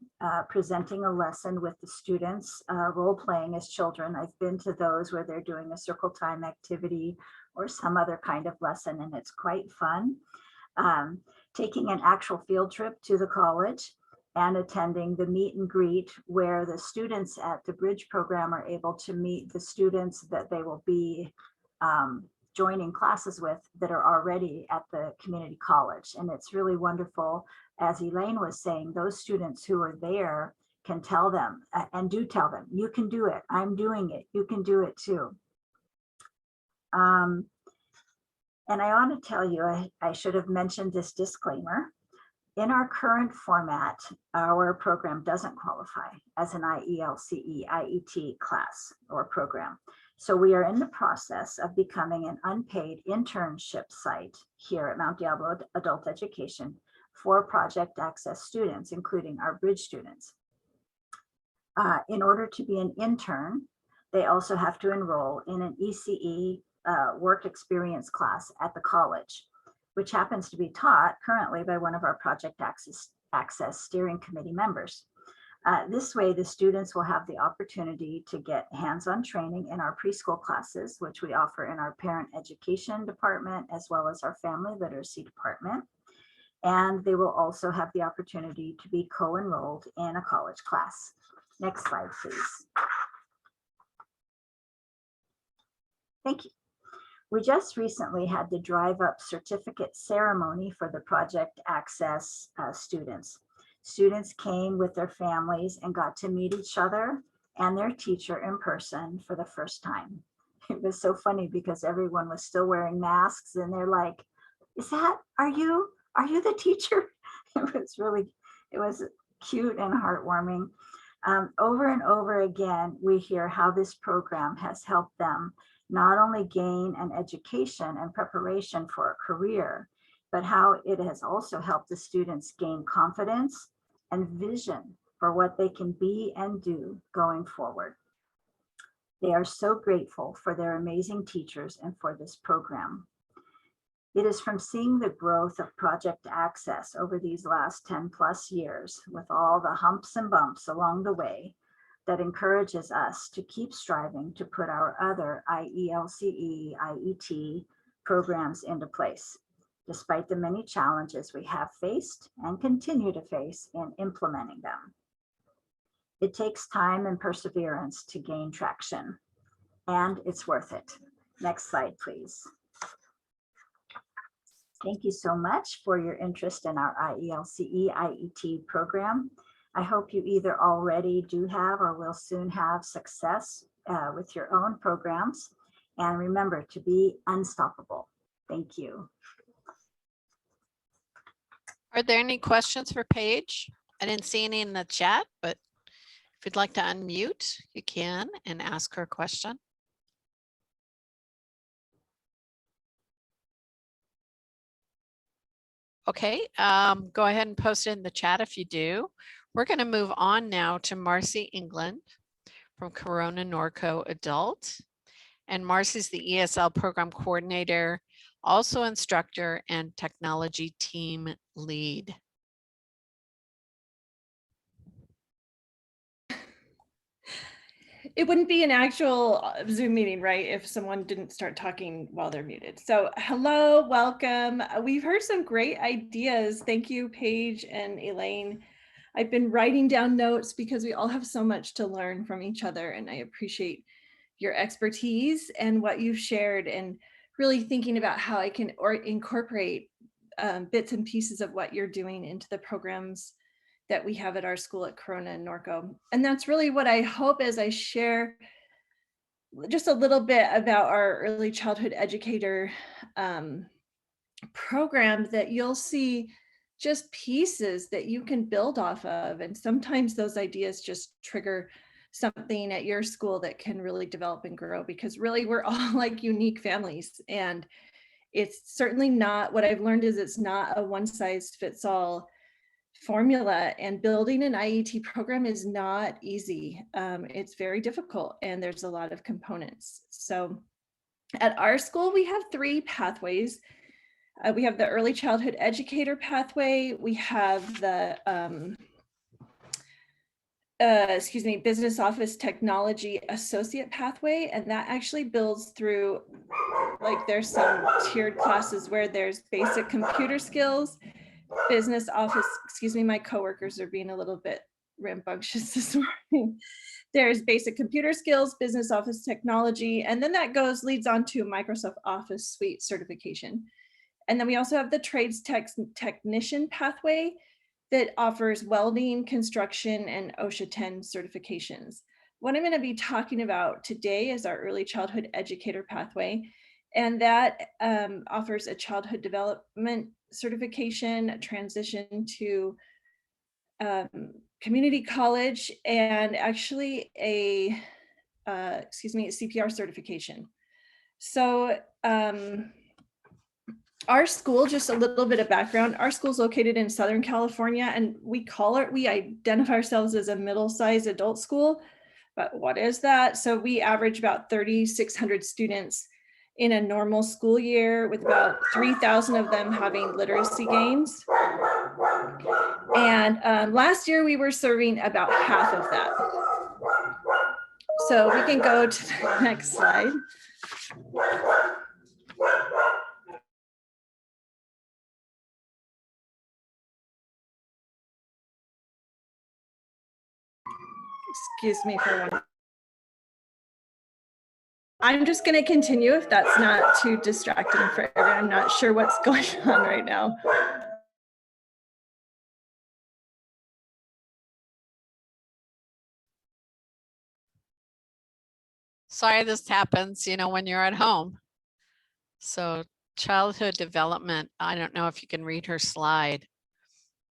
presenting a lesson with the students, role playing as children. I've been to those where they're doing a circle time activity or some other kind of lesson, and it's quite fun. Taking an actual field trip to the college and attending the meet and greet, where the students at the bridge program are able to meet the students that they will be joining classes with that are already at the community college. And it's really wonderful. As Elaine was saying, those students who are there can tell them and do tell them, you can do it. I'm doing it. You can do it too. And I ought to tell you, I should have mentioned this disclaimer. In our current format, our program doesn't qualify as an IELCE, IET class or program. So we are in the process of becoming an unpaid internship site here at Mount Diablo Adult Education for Project Access students, including our bridge students. In order to be an intern, they also have to enroll in an ECE work experience class at the college, which happens to be taught currently by one of our Project Access Steering Committee members. This way, the students will have the opportunity to get hands-on training in our preschool classes, which we offer in our parent education department, as well as our family literacy department. And they will also have the opportunity to be co-enrolled in a college class. Next slide, please. Thank you. We just recently had the drive-up certificate ceremony for the Project Access students. Students came with their families and got to meet each other and their teacher in person for the first time. It was so funny because everyone was still wearing masks and they're like, are you the teacher? It was cute and heartwarming. Over and over again, we hear how this program has helped them not only gain an education and preparation for a career, but how it has also helped the students gain confidence and vision for what they can be and do going forward. They are so grateful for their amazing teachers and for this program. It is from seeing the growth of Project Access over these last 10 plus years, with all the humps and bumps along the way, that encourages us to keep striving to put our other IELCE, IET programs into place, despite the many challenges we have faced and continue to face in implementing them. It takes time and perseverance to gain traction, and it's worth it. Next slide, please. Thank you so much for your interest in our IELCE, IET program. I hope you either already do have or will soon have success with your own programs. And remember to be unstoppable. Thank you. Are there any questions for Paige? I didn't see any in the chat, but if you'd like to unmute, you can and ask her a question. Okay, go ahead and post it in the chat if you do. We're going to move on now to Marci England from Corona Norco Adult. And Marci's the ESL program coordinator, also instructor and technology team lead. It wouldn't be an actual Zoom meeting, right, if someone didn't start talking while they're muted. So hello, welcome. We've heard some great ideas. Thank you, Paige and Elaine. I've been writing down notes because we all have so much to learn from each other, and I appreciate your expertise and what you've shared, and really thinking about how I can incorporate bits and pieces of what you're doing into the programs that we have at our school at Corona and Norco. And that's really what I hope as I share just a little bit about our early childhood educator program, that you'll see just pieces that you can build off of. And sometimes those ideas just trigger something at your school that can really develop and grow, because really we're all like unique families. And it's certainly not, what I've learned is it's not a one size fits all formula, and building an IET program is not easy. It's very difficult, and there's a lot of components. So at our school, we have 3 pathways. We have the early childhood educator pathway. We have the business office technology associate pathway, and that actually builds through, like, there's some tiered classes where there's basic computer skills, business office, my coworkers are being a little bit rambunctious this morning. There's basic computer skills, business office technology, and then that leads on to Microsoft Office Suite certification. And then we also have the trades technician pathway that offers welding, construction, and OSHA 10 certifications. What I'm going to be talking about today is our early childhood educator pathway, and that offers a childhood development certification, transition to community college, and actually a CPR certification. So our school, just a little bit of background, our school is located in Southern California, and we identify ourselves as a middle-sized adult school. But what is that? So we average about 3,600 students in a normal school year, with about 3,000 of them having literacy gains. And last year we were serving about half of that. So we can go to the next slide. Excuse me for one. I'm just going to continue if that's not too distracting for everyone. I'm not sure what's going on right now. Sorry, this happens, you know, when you're at home. So childhood development, I don't know if you can read her slide,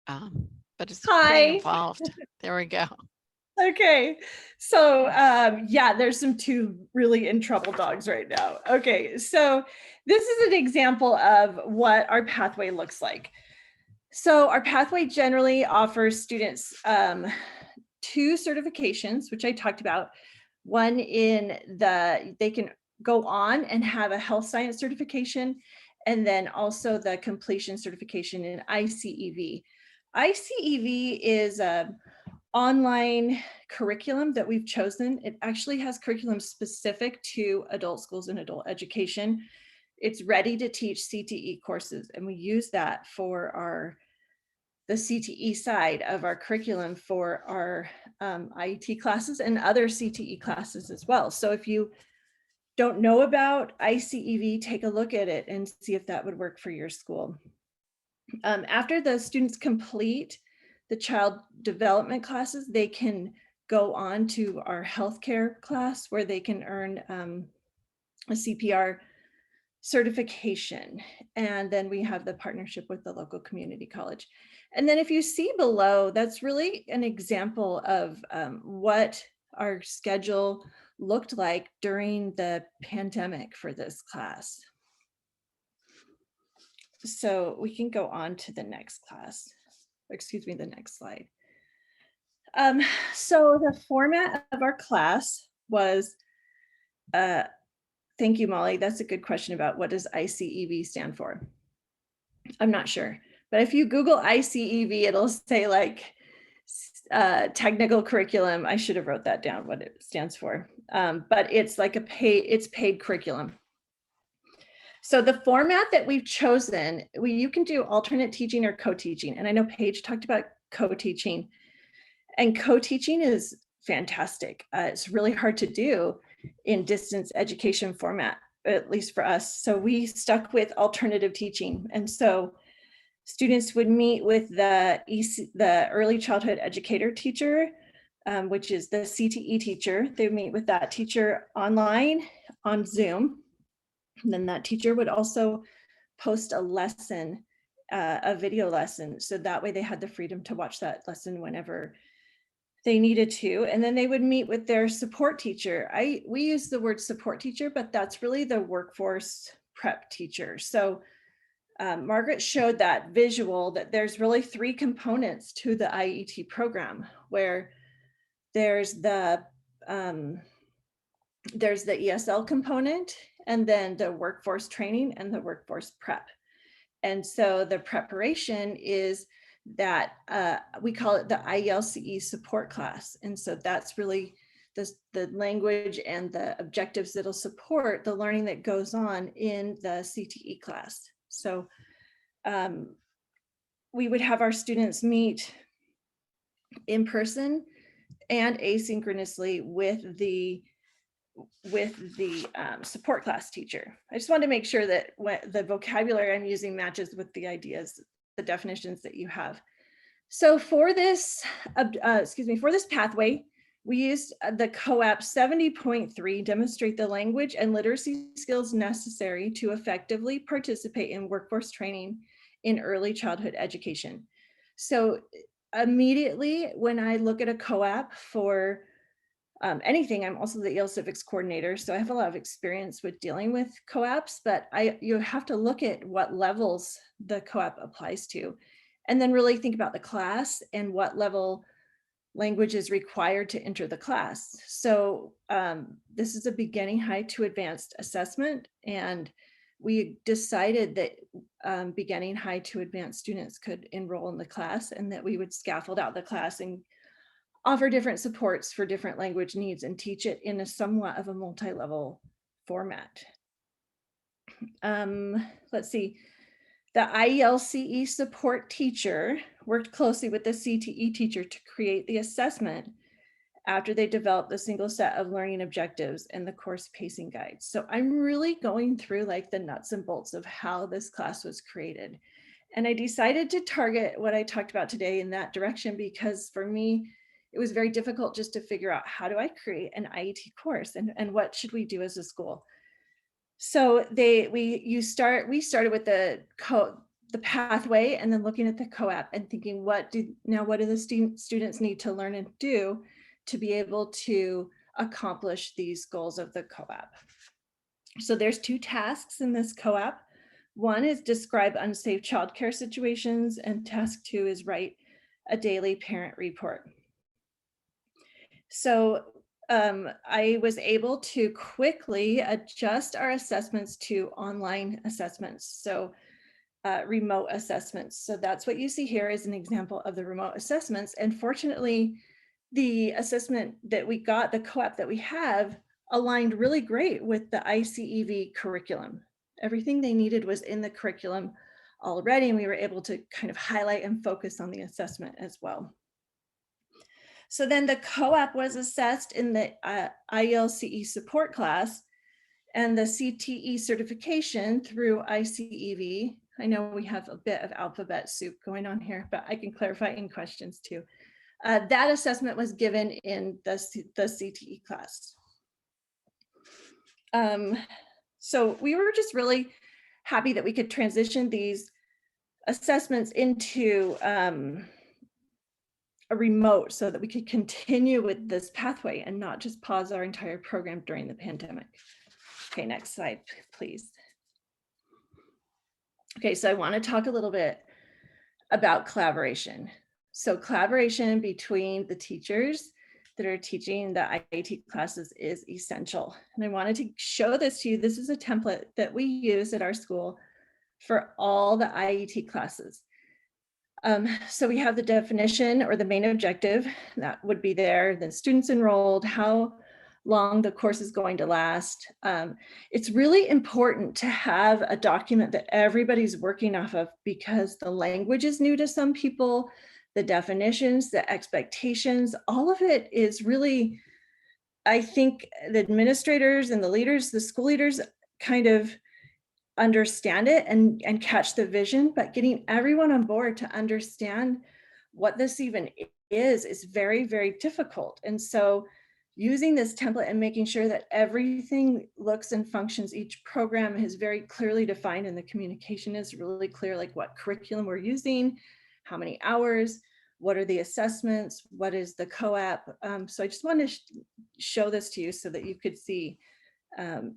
but it's Hi. pretty involved. There we go. Okay, so yeah, there's two really in trouble dogs right now. Okay, so this is an example of what our pathway looks like. So our pathway generally offers students 2 certifications, which I talked about. One they can go on and have a health science certification, and then also the completion certification in ICEV. ICEV is a online curriculum that we've chosen. It actually has curriculum specific to adult schools and adult education. It's ready to teach CTE courses, and we use that for the CTE side of our curriculum for our IET classes and other CTE classes as well. So if you don't know about ICEV, take a look at it and see if that would work for your school. After the students complete the child development classes, they can go on to our healthcare class where they can earn a CPR certification. And then we have the partnership with the local community college. And then if you see below, that's really an example of what our schedule looked like during the pandemic for this class. So we can go on to the next class. Excuse me, the next slide. So the format of our class was, thank you, Molly. That's a good question about what does ICEV stand for. I'm not sure, but if you Google ICEV, it'll say like technical curriculum. I should have wrote that down, what it stands for. But it's like it's paid curriculum. So the format that we've chosen, you can do alternate teaching or co-teaching. And I know Paige talked about co-teaching, and co-teaching is fantastic. It's really hard to do in distance education format, at least for us. So we stuck with alternative teaching. And so students would meet with the early childhood educator teacher, which is the CTE teacher. They would meet with that teacher online on Zoom. And then that teacher would also post a lesson, a video lesson. So that way they had the freedom to watch that lesson whenever they needed to. And then they would meet with their support teacher. We use the word support teacher, but that's really the workforce prep teacher. So Margaret showed that visual that there's really 3 components to the IET program, where there's the ESL component, and then the workforce training and the workforce prep. And so the preparation is that we call it the IELCE support class. And so that's really the language and the objectives that'll support the learning that goes on in the CTE class. So we would have our students meet in person and asynchronously with the support class teacher. I just wanted to make sure that the vocabulary I'm using matches with the ideas, the definitions that you have. So for this, for this pathway, we used the COAP 70.3, demonstrate the language and literacy skills necessary to effectively participate in workforce training in early childhood education. So immediately when I look at a co-op for anything, I'm also the EL Civics coordinator, so I have a lot of experience with dealing with co-ops, but you have to look at what levels the co-op applies to, and then really think about the class and what level language is required to enter the class. So this is a beginning, high to advanced assessment, and we decided that beginning, high to advanced students could enroll in the class, and that we would scaffold out the class and offer different supports for different language needs and teach it in a somewhat of a multi-level format. Let's see. The IELCE support teacher worked closely with the CTE teacher to create the assessment after they developed the single set of learning objectives and the course pacing guides. So I'm really going through like the nuts and bolts of how this class was created. And I decided to target what I talked about today in that direction, because for me, it was very difficult just to figure out, how do I create an IET course, and what should we do as a school? So we started with the pathway, and then looking at the co-op and thinking, what do the students need to learn and do to be able to accomplish these goals of the co-op. So there's 2 tasks in this co-op. One is describe unsafe childcare situations, and task 2 is write a daily parent report. So I was able to quickly adjust our assessments to online assessments, so remote assessments. So that's what you see here is an example of the remote assessments. And fortunately, the assessment that we got, the co-op that we have, aligned really great with the ICEV curriculum. Everything they needed was in the curriculum already, and we were able to kind of highlight and focus on the assessment as well. So then the co-op was assessed in the IELCE support class and the CTE certification through ICEV. I know we have a bit of alphabet soup going on here, but I can clarify in questions too. That assessment was given in the CTE class. So we were just really happy that we could transition these assessments into a remote, so that we could continue with this pathway and not just pause our entire program during the pandemic. Okay, next slide, please. Okay, so I want to talk a little bit about collaboration. So collaboration between the teachers that are teaching the IET classes is essential. And I wanted to show this to you. This is a template that we use at our school for all the IET classes. So we have the definition or the main objective that would be there, the students enrolled, how long the course is going to last. It's really important to have a document that everybody's working off of, because the language is new to some people, the definitions, the expectations, all of it is really, I think the administrators and the leaders, the school leaders kind of understand it and catch the vision, but getting everyone on board to understand what this even is very, very difficult. And so using this template and making sure that everything looks and functions, each program is very clearly defined, and the communication is really clear, like what curriculum we're using, how many hours, what are the assessments, what is the co-op. So I just wanted to show this to you so that you could see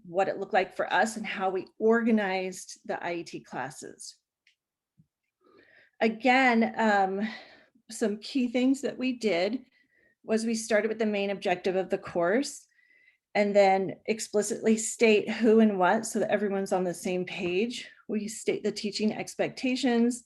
what it looked like for us and how we organized the IET classes. Again, some key things that we did was we started with the main objective of the course, and then explicitly state who and what, so that everyone's on the same page. We state the teaching expectations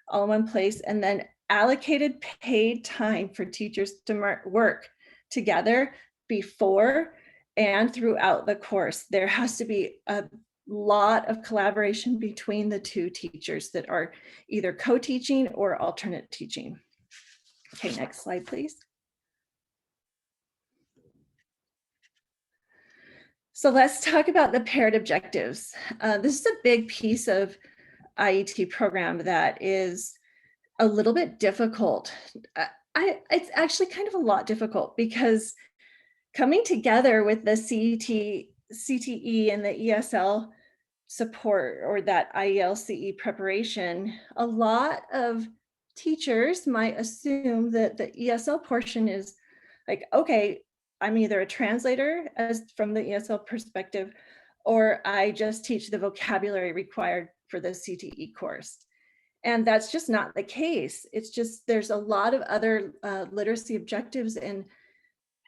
all in one place, and then allocated paid time for teachers to work together before and throughout the course. There has to be a lot of collaboration between the 2 teachers that are either co-teaching or alternate teaching. Okay, next slide, please. So let's talk about the paired objectives. This is a big piece of IET program that is a little bit difficult. It's actually kind of a lot difficult, because coming together with the CTE and the ESL support or that IELCE preparation, a lot of teachers might assume that the ESL portion is like, okay, I'm either a translator as from the ESL perspective, or I just teach the vocabulary required for the CTE course. And that's just not the case. It's just, there's a lot of other literacy objectives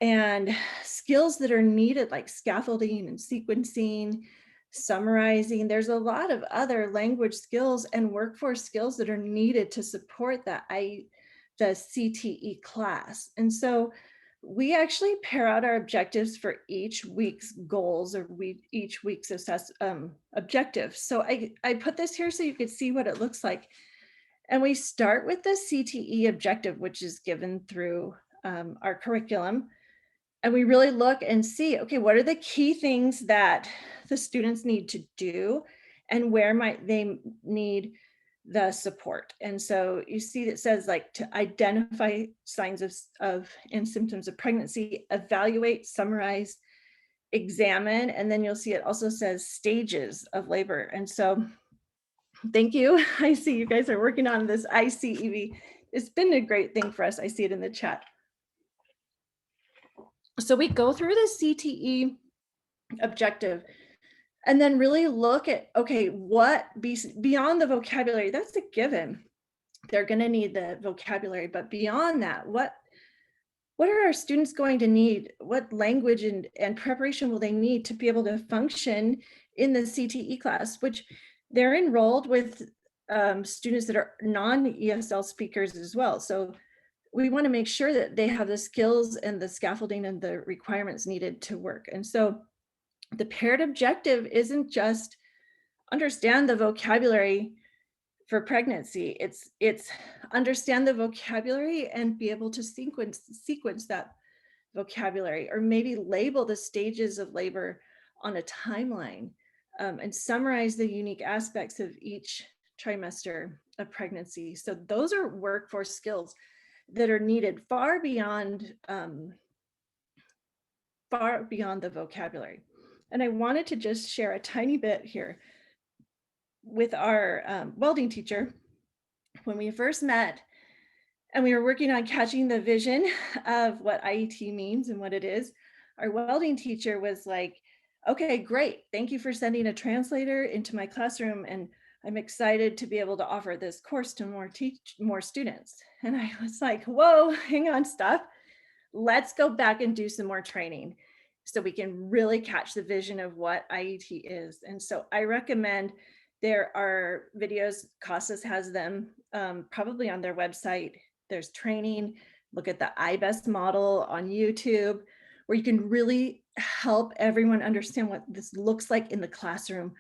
and skills that are needed, like scaffolding and sequencing, summarizing. There's a lot of other language skills and workforce skills that are needed to support the CTE class. And so we actually pair out our objectives for each week's goals or each week's objective. So I put this here so you could see what it looks like. And we start with the CTE objective, which is given through our curriculum. And we really look and see, okay, what are the key things that the students need to do and where might they need the support? And so you see it says like to identify signs of and symptoms of pregnancy, evaluate, summarize, examine, and then you'll see it also says stages of labor. And so thank you. I see you guys are working on this ICEV. It's been a great thing for us. I see it in the chat. So we go through the CTE objective and then really look at, okay, what beyond the vocabulary, that's a given. They're going to need the vocabulary, but beyond that, what are our students going to need? What language and preparation will they need to be able to function in the CTE class, which they're enrolled with students that are non-ESL speakers as well. So we want to make sure that they have the skills and the scaffolding and the requirements needed to work. And so the paired objective isn't just understand the vocabulary for pregnancy. It's understand the vocabulary and be able to sequence that vocabulary, or maybe label the stages of labor on a timeline and summarize the unique aspects of each trimester of pregnancy. So those are workforce skills that are needed far beyond the vocabulary. And I wanted to just share a tiny bit here with our welding teacher. When we first met and we were working on catching the vision of what IET means and what it is, our welding teacher was like, okay, great. Thank you for sending a translator into my classroom. And I'm excited to be able to offer this course to more students. And I was like, whoa, hang on, stop. Let's go back and do some more training so we can really catch the vision of what IET is. And so I recommend there are videos, CASAS has them probably on their website. There's training, look at the IBEST model on YouTube, where you can really help everyone understand what this looks like in the classroom,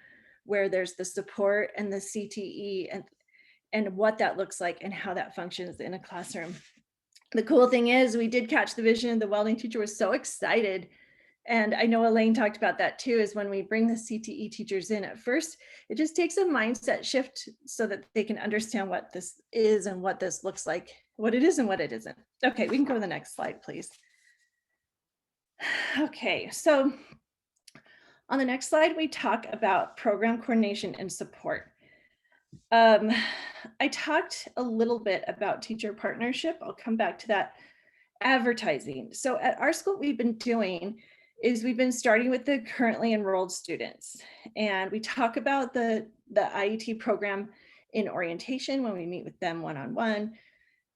where there's the support and the CTE and what that looks like and how that functions in a classroom. The cool thing is we did catch the vision. The welding teacher was so excited. And I know Elaine talked about that too, is when we bring the CTE teachers in at first, it just takes a mindset shift so that they can understand what this is and what this looks like, what it is and what it isn't. Okay, we can go to the next slide, please. Okay, so on the next slide, we talk about program coordination and support. I talked a little bit about teacher partnership. I'll come back to that. Advertising. So at our school, what we've been doing is we've been starting with the currently enrolled students. And we talk about the IET program in orientation when we meet with them one-on-one.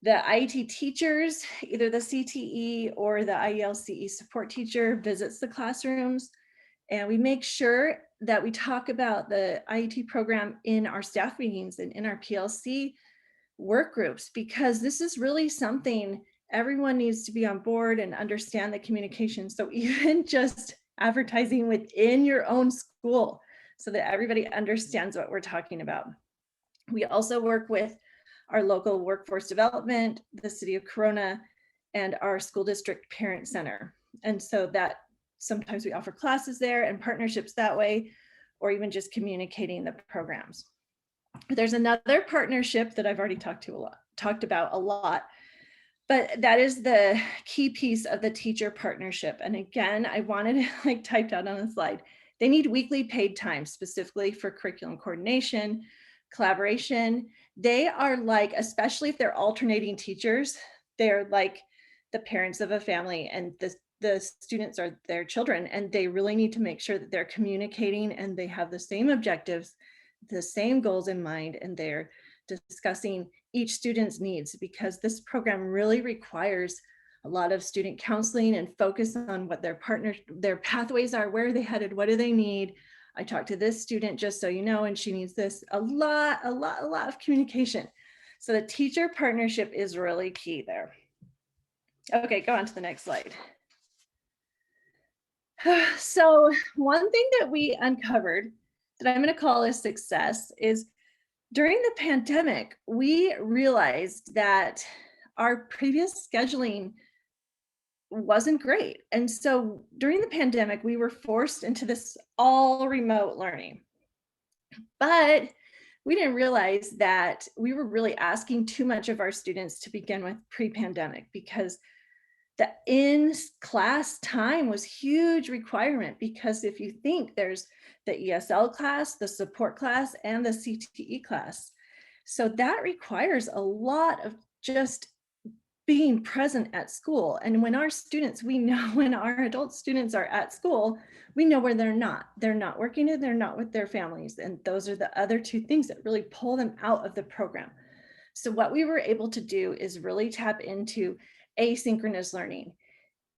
The IET teachers, either the CTE or the IELCE support teacher, visits the classrooms. And we make sure that we talk about the IET program in our staff meetings and in our PLC work groups, because this is really something everyone needs to be on board and understand the communication. So even just advertising within your own school so that everybody understands what we're talking about. We also work with our local workforce development, the city of Corona, and our school district parent center. And so that sometimes we offer classes there and partnerships that way, or even just communicating the programs. There's another partnership that I've already talked about a lot, but that is the key piece of the teacher partnership. And again, I wanted it like typed out on the slide. They need weekly paid time specifically for curriculum coordination, collaboration. They are like, especially if they're alternating teachers, they're like the parents of a family, and the students are their children, and they really need to make sure that they're communicating and they have the same objectives, the same goals in mind, and they're discussing each student's needs, because this program really requires a lot of student counseling and focus on what their pathways are, where are they headed, what do they need. I talked to this student, just so you know, and she needs this, a lot of communication. So the teacher partnership is really key there. Okay, go on to the next slide. So one thing that we uncovered that I'm going to call a success is during the pandemic, we realized that our previous scheduling wasn't great. And so during the pandemic, we were forced into this all remote learning. But we didn't realize that we were really asking too much of our students to begin with pre-pandemic, because the in-class time was huge requirement. Because if you think there's the ESL class, the support class, and the CTE class. So that requires a lot of just being present at school. And when our students, we know when our adult students are at school, we know where they're not working and they're not with their families. And those are the other two things that really pull them out of the program. So what we were able to do is really tap into asynchronous learning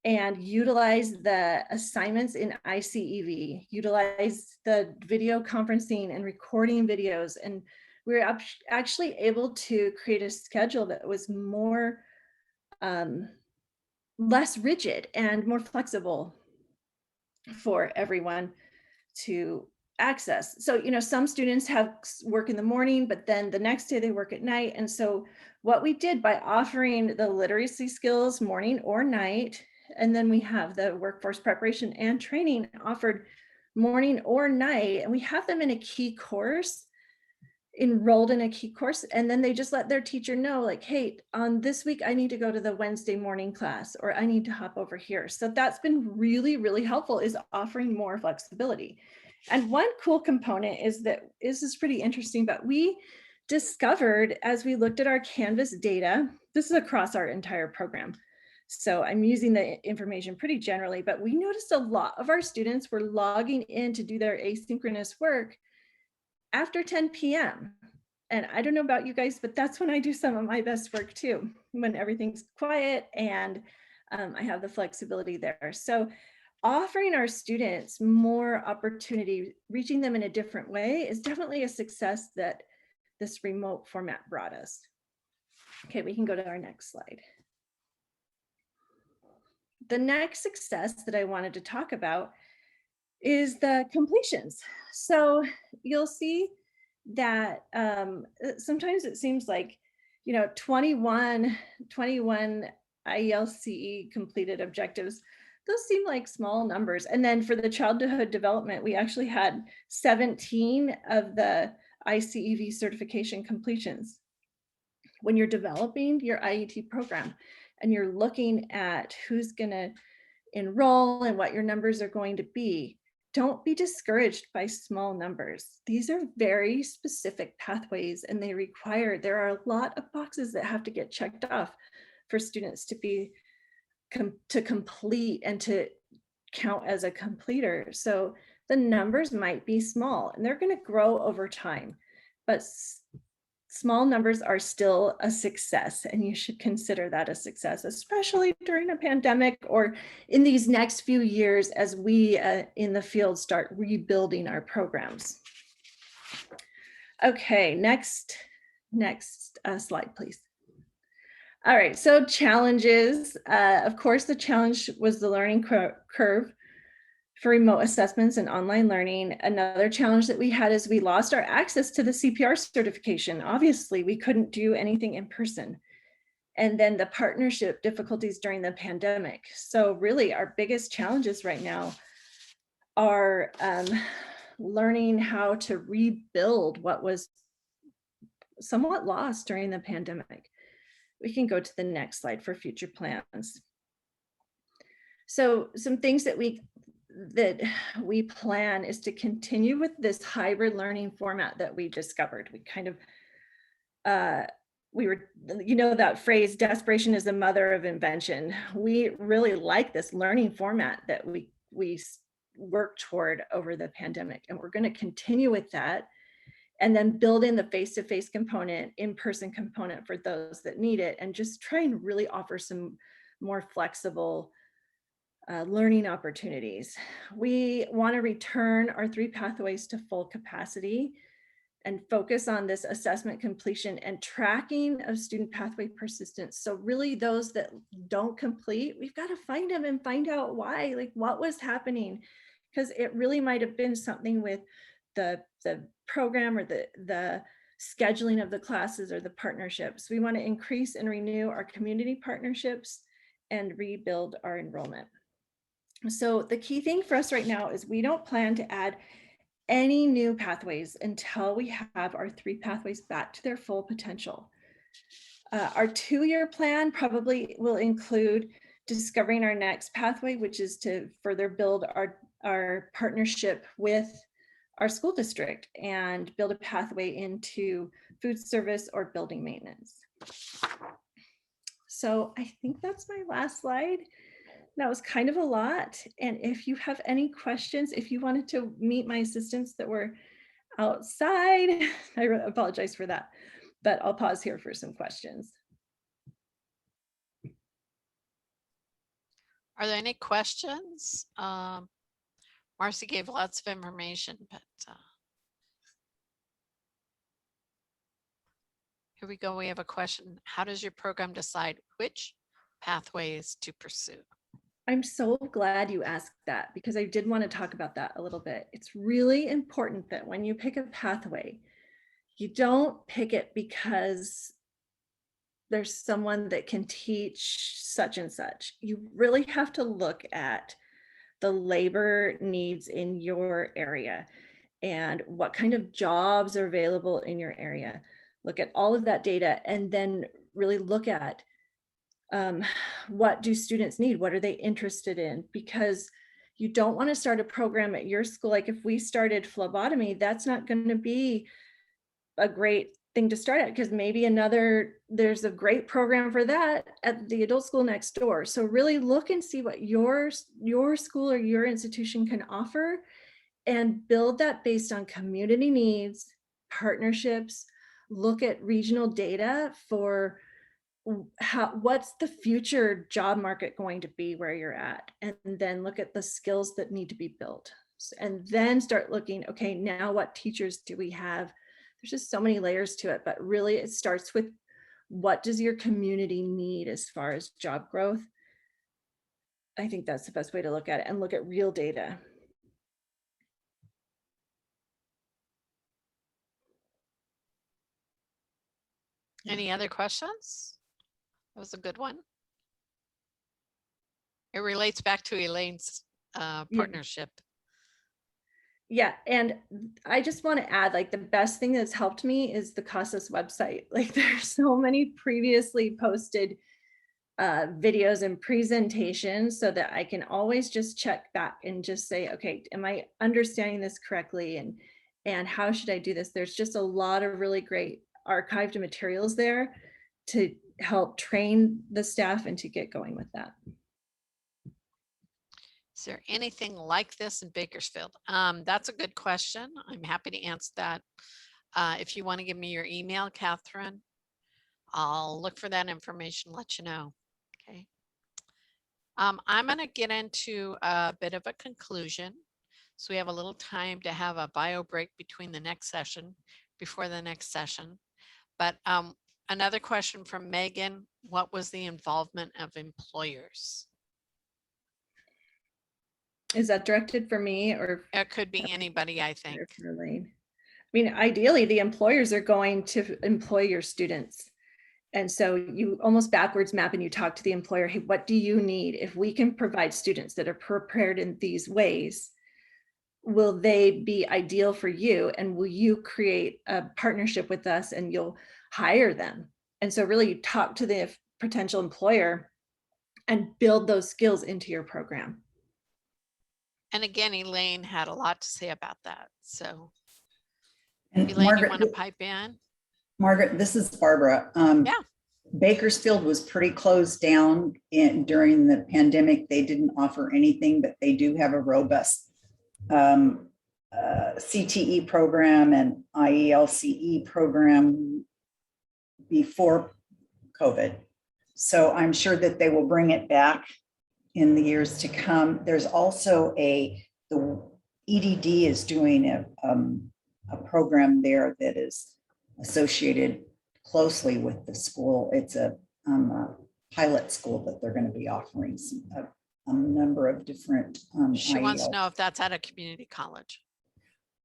and utilize the assignments in ICEV, utilize the video conferencing and recording videos. And we were actually able to create a schedule that was more less rigid and more flexible for everyone to access. So, you know, some students have work in the morning, but then the next day they work at night. And so what we did by offering the literacy skills morning or night, and then we have the workforce preparation and training offered morning or night, and we have them in a key course, enrolled in a key course, and then they just let their teacher know, like, hey, on this week I need to go to the Wednesday morning class, or I need to hop over here. So that's been really, really helpful, is offering more flexibility. And one cool component is that this is pretty interesting, but we discovered as we looked at our Canvas data, this is across our entire program, so I'm using the information pretty generally, but we noticed a lot of our students were logging in to do their asynchronous work after 10 p.m. And I don't know about you guys, but that's when I do some of my best work too, when everything's quiet and I have the flexibility there. So offering our students more opportunity, reaching them in a different way, is definitely a success that this remote format brought us. Okay, we can go to our next slide. The next success that I wanted to talk about is the completions. So you'll see that sometimes it seems like, you know, 21 IELCE completed objectives, those seem like small numbers. And then for the childhood development, we actually had 17 of the ICEV certification completions. When you're developing your IET program and you're looking at who's going to enroll and what your numbers are going to be, don't be discouraged by small numbers. These are very specific pathways, and there are a lot of boxes that have to get checked off for students to complete and to count as a completer. So the numbers might be small and they're going to grow over time, but small numbers are still a success, and you should consider that a success, especially during a pandemic or in these next few years as we in the field start rebuilding our programs. Okay, next slide, please. All right, so challenges. Of course, the challenge was the learning curve for remote assessments and online learning. Another challenge that we had is we lost our access to the CPR certification. Obviously, we couldn't do anything in person. And then the partnership difficulties during the pandemic. So really our biggest challenges right now are learning how to rebuild what was somewhat lost during the pandemic. We can go to the next slide for future plans. So some things that we that we plan is to continue with this hybrid learning format that we discovered. We kind of, we were, you know, that phrase, desperation is the mother of invention. We really like this learning format that we worked toward over the pandemic, and we're going to continue with that, and then build in the face-to-face component, in-person component for those that need it, and just try and really offer some more flexible learning opportunities. We want to return our 3 pathways to full capacity and focus on this assessment completion and tracking of student pathway persistence. So really those that don't complete, we've got to find them and find out why, like what was happening, because it really might have been something with the program or the scheduling of the classes or the partnerships. We want to increase and renew our community partnerships and rebuild our enrollment. So the key thing for us right now is we don't plan to add any new pathways until we have our 3 pathways back to their full potential. Our 2-year plan probably will include discovering our next pathway, which is to further build our partnership with our school district and build a pathway into food service or building maintenance. So I think that's my last slide. That was kind of a lot. And if you have any questions, if you wanted to meet my assistants that were outside, I apologize for that, but I'll pause here for some questions. Are there any questions? Marci gave lots of information, but here we go. We have a question. How does your program decide which pathways to pursue? I'm so glad you asked that, because I did want to talk about that a little bit. It's really important that when you pick a pathway, you don't pick it because there's someone that can teach such and such. You really have to look at the labor needs in your area and what kind of jobs are available in your area. Look at all of that data and then really look at what do students need? What are they interested in? Because you don't want to start a program at your school. Like if we started phlebotomy, that's not going to be a great thing to start at, because maybe there's a great program for that at the adult school next door. So really look and see what your school or your institution can offer and build that based on community needs, partnerships, look at regional data for what's the future job market going to be where you're at, and then look at the skills that need to be built, and then start looking, okay, now what teachers do we have? There's just so many layers to it, but really it starts with what does your community need as far as job growth? I think that's the best way to look at it, and look at real data. Any other questions? That was a good one. It relates back to Elaine's partnership. Yeah, and I just want to add, like, the best thing that's helped me is the CASAS website. Like, there's so many previously posted videos and presentations so that I can always just check back and just say, okay, am I understanding this correctly? And how should I do this? There's just a lot of really great archived materials there to help train the staff and to get going with that. Is there anything like this in Bakersfield? That's a good question. I'm happy to answer that. If you want to give me your email, Catherine, I'll look for that information, let you know. Okay. I'm going to get into a bit of a conclusion. So we have a little time to have a bio break between the next session, before the next session. But another question from Megan, what was the involvement of employers? Is that directed for me, or? It could be anybody, I think. For Elaine. I mean, ideally, the employers are going to employ your students. And so you almost backwards map and you talk to the employer, hey, what do you need? If we can provide students that are prepared in these ways, will they be ideal for you? And will you create a partnership with us and you'll hire them? And so really you talk to the potential employer and build those skills into your program. And again, Elaine had a lot to say about that. So And Elaine, you want to pipe in? Margaret, this is Barbara. Yeah. Bakersfield was pretty closed down during the pandemic. They didn't offer anything, but they do have a robust CTE program and IELCE program before COVID. So I'm sure that they will bring it back in the years to come. There's also the EDD is doing a program there that is associated closely with the school. It's a pilot school that they're going to be offering a number of different. She wants to IELTS. know if that's at a community college.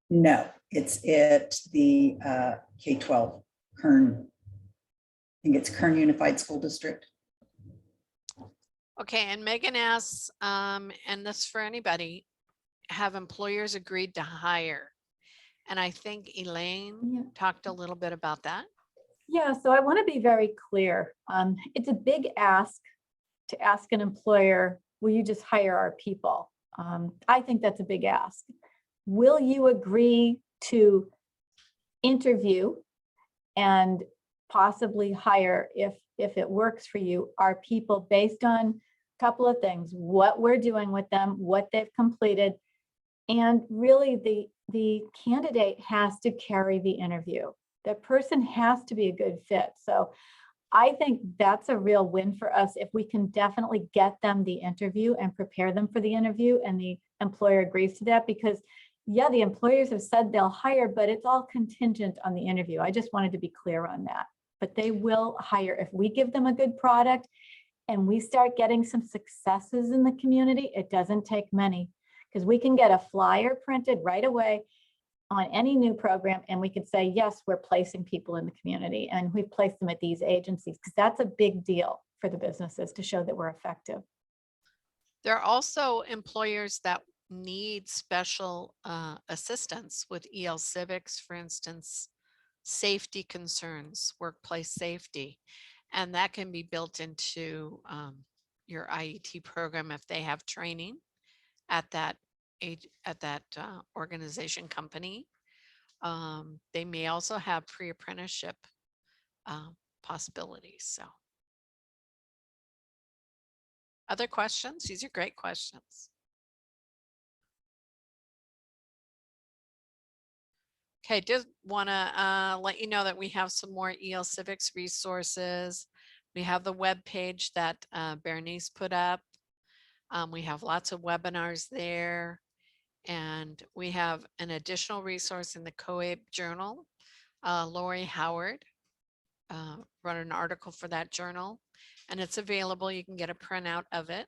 No, it's at the K-12 Kern. I think it's Kern Unified School District. Okay, and Megan asks, and this for anybody, have employers agreed to hire? And I think Elaine talked a little bit about that. Yeah, so I want to be very clear. It's a big ask to ask an employer, will you just hire our people? I think that's a big ask. Will you agree to interview and possibly hire, if it works for you, our people based on a couple of things, what we're doing with them, what they've completed, and really the candidate has to carry the interview. That person has to be a good fit. So I think that's a real win for us if we can definitely get them the interview and prepare them for the interview and the employer agrees to that, because yeah, the employers have said they'll hire, but it's all contingent on the interview. I just wanted to be clear on that, but they will hire if we give them a good product and we start getting some successes in the community. It doesn't take many, because we can get a flyer printed right away on any new program and we could say, yes, we're placing people in the community and we've placed them at these agencies, because that's a big deal for the businesses to show that we're effective. There are also employers that need special assistance with EL civics, for instance, safety concerns, workplace safety, and that can be built into your IET program if they have training at that organization company. They may also have pre-apprenticeship possibilities. So other questions? These are great questions. Okay, just want to let you know that we have some more EL Civics resources. We have the web page that Bernice put up. We have lots of webinars there. And we have an additional resource in the COABE journal. Lori Howard wrote an article for that journal, and it's available. You can get a printout of it,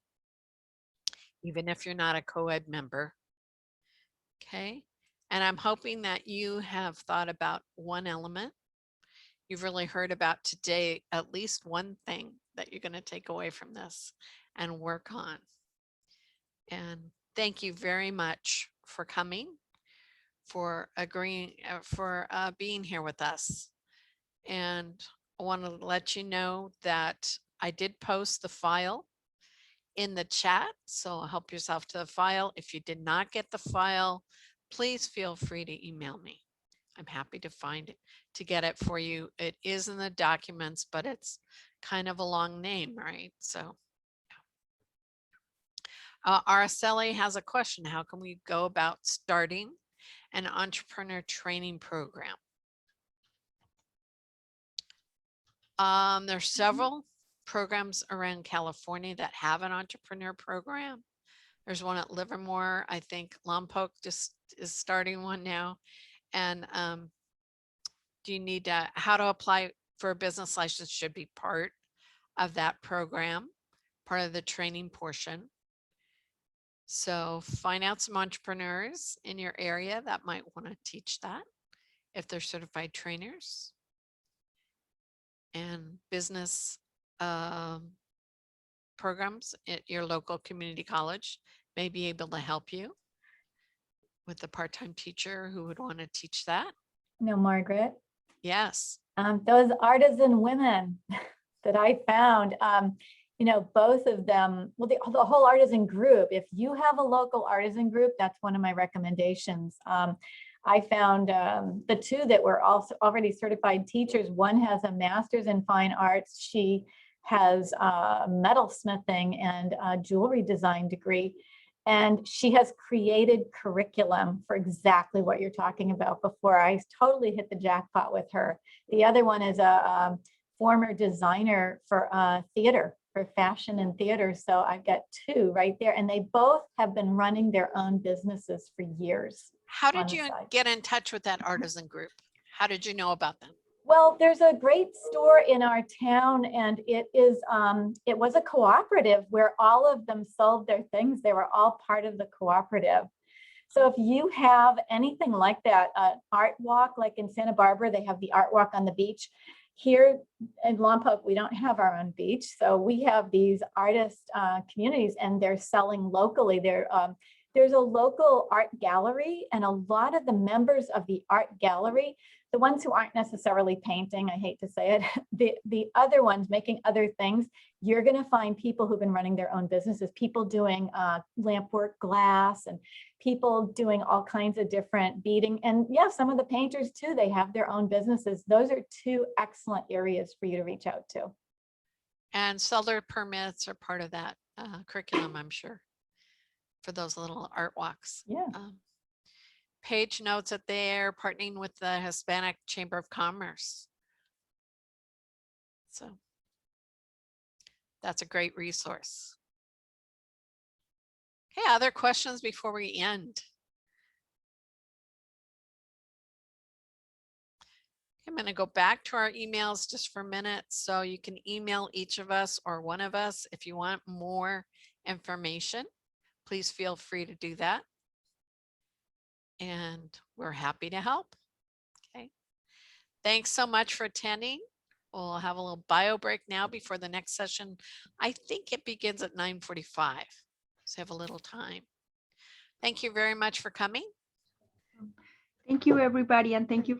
even if you're not a COABE member. Okay, and I'm hoping that you have thought about one element. You've really heard about today, at least one thing that you're going to take away from this and work on. And thank you very much for coming, for agreeing, for being here with us. And I want to let you know that I did post the file in the chat, so help yourself to the file. If you did not get the file, please feel free to email me. I'm happy to find it, to get it for you. It is in the documents, but it's kind of a long name, right? So Araceli has a question. How can we go about starting an entrepreneur training program? There's several programs around California that have an entrepreneur program. There's one at Livermore. I think Lompoc just is starting one now. And do you need to, how to apply for a business license should be part of that program, part of the training portion. So find out some entrepreneurs in your area that might want to teach that if they're certified trainers. And business programs at your local community college may be able to help you with a part-time teacher who would want to teach that. No, Margaret. Yes. Those artisan women that I found, you know, both of them, well, the whole artisan group, if you have a local artisan group, that's one of my recommendations. I found the two that were also already certified teachers. One has a master's in fine arts. She has a metalsmithing and a jewelry design degree. And she has created curriculum for exactly what you're talking about before. I totally hit the jackpot with her. The other one is a former designer for theater, for fashion and theater. So I've got two right there, and they both have been running their own businesses for years. How on did the you side. get in touch with that artisan group? How did you know about them? Well, there's a great store in our town, and it was a cooperative where all of them sold their things. They were all part of the cooperative. So if you have anything like that, art walk, like in Santa Barbara, they have the art walk on the beach. Here in Lompoc, we don't have our own beach. So we have these artist communities, and they're selling locally. There's a local art gallery, and a lot of the members of the art gallery, the ones who aren't necessarily painting, I hate to say it, the other ones making other things, you're going to find people who've been running their own businesses, people doing lamp work, glass, and people doing all kinds of different beading. And yeah, some of the painters too, they have their own businesses. Those are two excellent areas for you to reach out to. And seller permits are part of that curriculum, I'm sure, for those little art walks. Yeah. Paige notes that they're partnering with the Hispanic Chamber of Commerce. So that's a great resource. Okay, other questions before we end? I'm going to go back to our emails just for a minute. So you can email each of us or one of us if you want more information. Please feel free to do that. And we're happy to help. Okay. Thanks so much for attending. We'll have a little bio break now before the next session. I think it begins at 9:45. So have a little time. Thank you very much for coming. Thank you, everybody, and thank you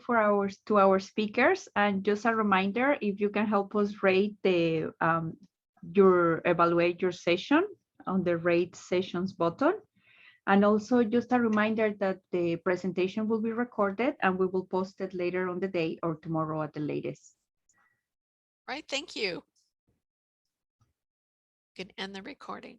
to our speakers. And just a reminder, if you can help us rate the evaluate your session on the rate sessions button. And also just a reminder that the presentation will be recorded and we will post it later on the day or tomorrow at the latest. Right, thank you. You can end the recording.